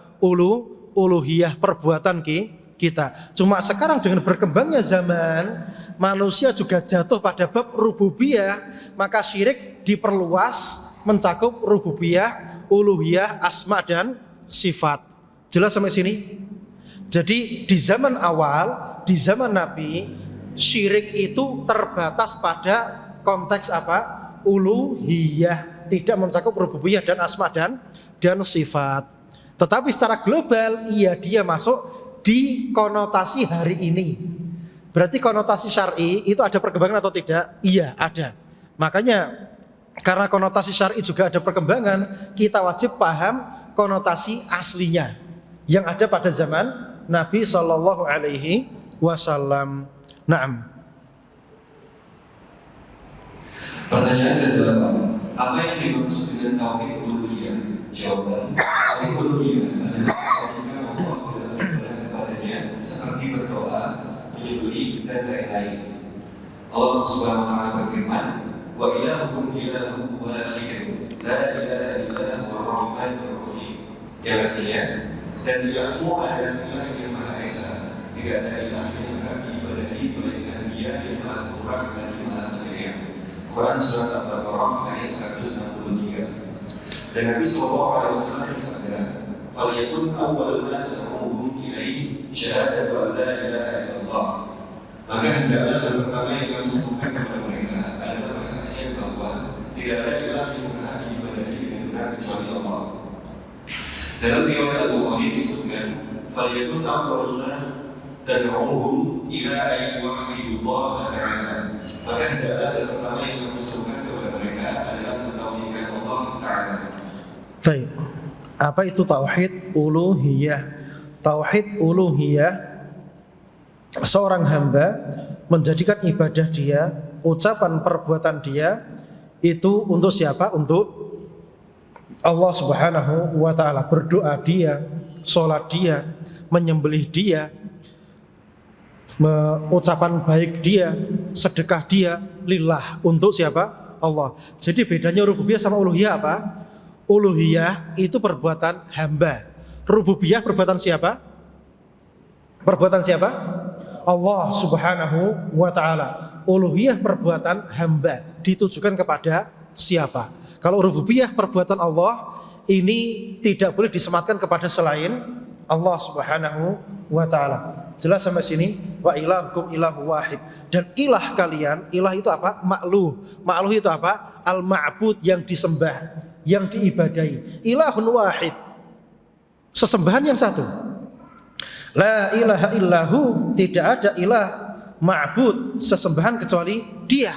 uluhiyah, perbuatan kita. Cuma sekarang dengan berkembangnya zaman, manusia juga jatuh pada bab rububiyah, maka syirik diperluas mencakup rububiyah, uluhiyah, asma dan sifat. Jelas sampai sini? Jadi di zaman awal, di zaman Nabi, syirik itu terbatas pada konteks apa? Uluhiyah, tidak mencakup rububiyah dan asma dan sifat. Tetapi secara global, iya dia masuk di konotasi hari ini. Berarti konotasi syar'i itu ada perkembangan atau tidak? Iya, ada. Makanya karena konotasi syar'i juga ada perkembangan, kita wajib paham konotasi aslinya yang ada pada zaman Nabi sallallahu alaihi wasallam. Naam. Pertanyaan ke-8, apa yang dimaksud dengan tauhid uluhiyah? Jawaban, tauhid uluhiyah adalah mengesahkan Allah dalam ibadah kepadanya seperti berdoa, menyembelih dan lain-lain. Allah Subhanahu wa taala berfirman, "Wa ilahukum ilahun wahid, la ilaha illa huwar rahmanur rahim." Yang artinya, dan ilahmu adalah ilah yang maha esa, tidak ada ilah yang berhak diibadahi melainkan Dia yang maha murah dan maha penyayang. Quran surat Al-Baqarah ayat 163. Dan Nabi sallallahu alaihi wasallam bersabda, "Falyakun awwal ma tad'uhum ilaihi syahadatu an la ilaha illallah." Maka hendaklah hal pertama yang kamu serukan kepada mereka adalah persaksian bahwa tidak ada ilah yang berhak diibadahi dengan benar kecuali Allah. Dalam riwayat Al-Bukhari disebutkan, "Falyakun awwal ma tad'uhum ila an yuwahhidullah ta'ala." Maka hendaklah hal pertama yang kamu serukan kepada mereka adalah mentauhidkan Allah Ta'ala. Baik. Apa itu tauhid uluhiyah? Tauhid uluhiyah, seorang hamba menjadikan ibadah dia, ucapan perbuatan dia itu untuk siapa? Untuk Allah Subhanahu wa taala. Berdoa dia, sholat dia, menyembelih dia, ucapan baik dia, sedekah dia lillah, untuk siapa? Allah. Jadi bedanya rububiyah sama uluhiyah apa? Uluhiyah itu perbuatan hamba. Rububiyah perbuatan siapa? Perbuatan siapa? Allah Subhanahu wa taala. Uluhiyah perbuatan hamba, ditujukan kepada siapa? Kalau rububiyah perbuatan Allah, ini tidak boleh disematkan kepada selain Allah Subhanahu wa taala. Jelas sampai sini? Wa ilahukum ilahu wahid. Dan ilah kalian, ilah itu apa? Ma'luh. Ma'luh itu apa? Al-ma'bud, yang disembah, yang diibadahi. Ilahun wahid, sesembahan yang satu. La ilaha illahu, tidak ada ilah ma'bud sesembahan kecuali Dia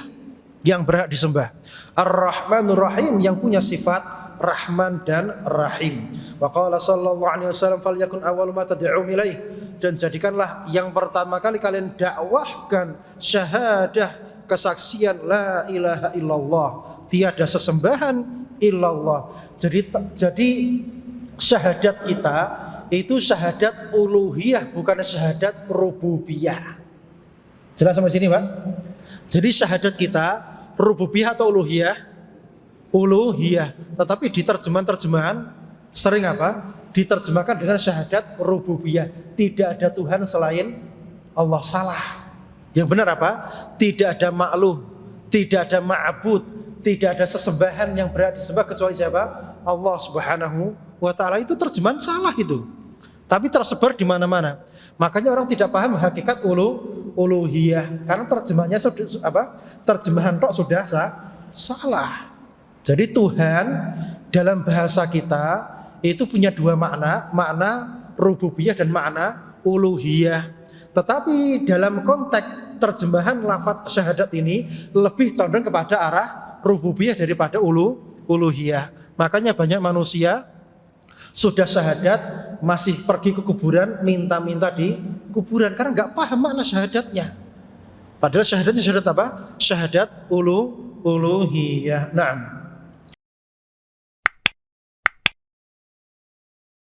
yang berhak disembah. Ar-Rahmanur Rahim, yang punya sifat Rahman dan Rahim. Wa qala sallallahu alaihi wasallam falyakun awwalu ma tad'u ilaih, dan jadikanlah yang pertama kali kalian dakwahkan syahadah, kesaksian la ilaha illallah, tiada sesembahan illallah. Jadi syahadat kita itu syahadat uluhiyah, bukan syahadat rububiyah. Jelas sampai sini, Pak? Jadi syahadat kita rububiyah atau uluhiyah? Uluhiyah. Tetapi di terjemahan sering apa? Diterjemahkan dengan syahadat rububiyah. Tidak ada Tuhan selain Allah. Salah. Yang benar apa? Tidak ada ma'luh, tidak ada ma'bud, tidak ada sesembahan yang berhak disembah kecuali siapa? Allah Subhanahu wa ta'ala. Itu terjemahan salah itu. Tapi tersebar di mana-mana. Makanya orang tidak paham hakikat uluhiyah, karena terjemahnya terjemahan tok sudah salah. Jadi Tuhan dalam bahasa kita itu punya dua makna, makna rububiyah dan makna uluhiyah. Tetapi dalam konteks terjemahan lafaz syahadat ini lebih condong kepada arah rububiyah daripada uluhiyah. Makanya banyak manusia sudah syahadat masih pergi ke kuburan, minta-minta di kuburan karena nggak paham makna syahadatnya. Padahal syahadatnya syahadat apa? Syahadat uluhiyah. Naam.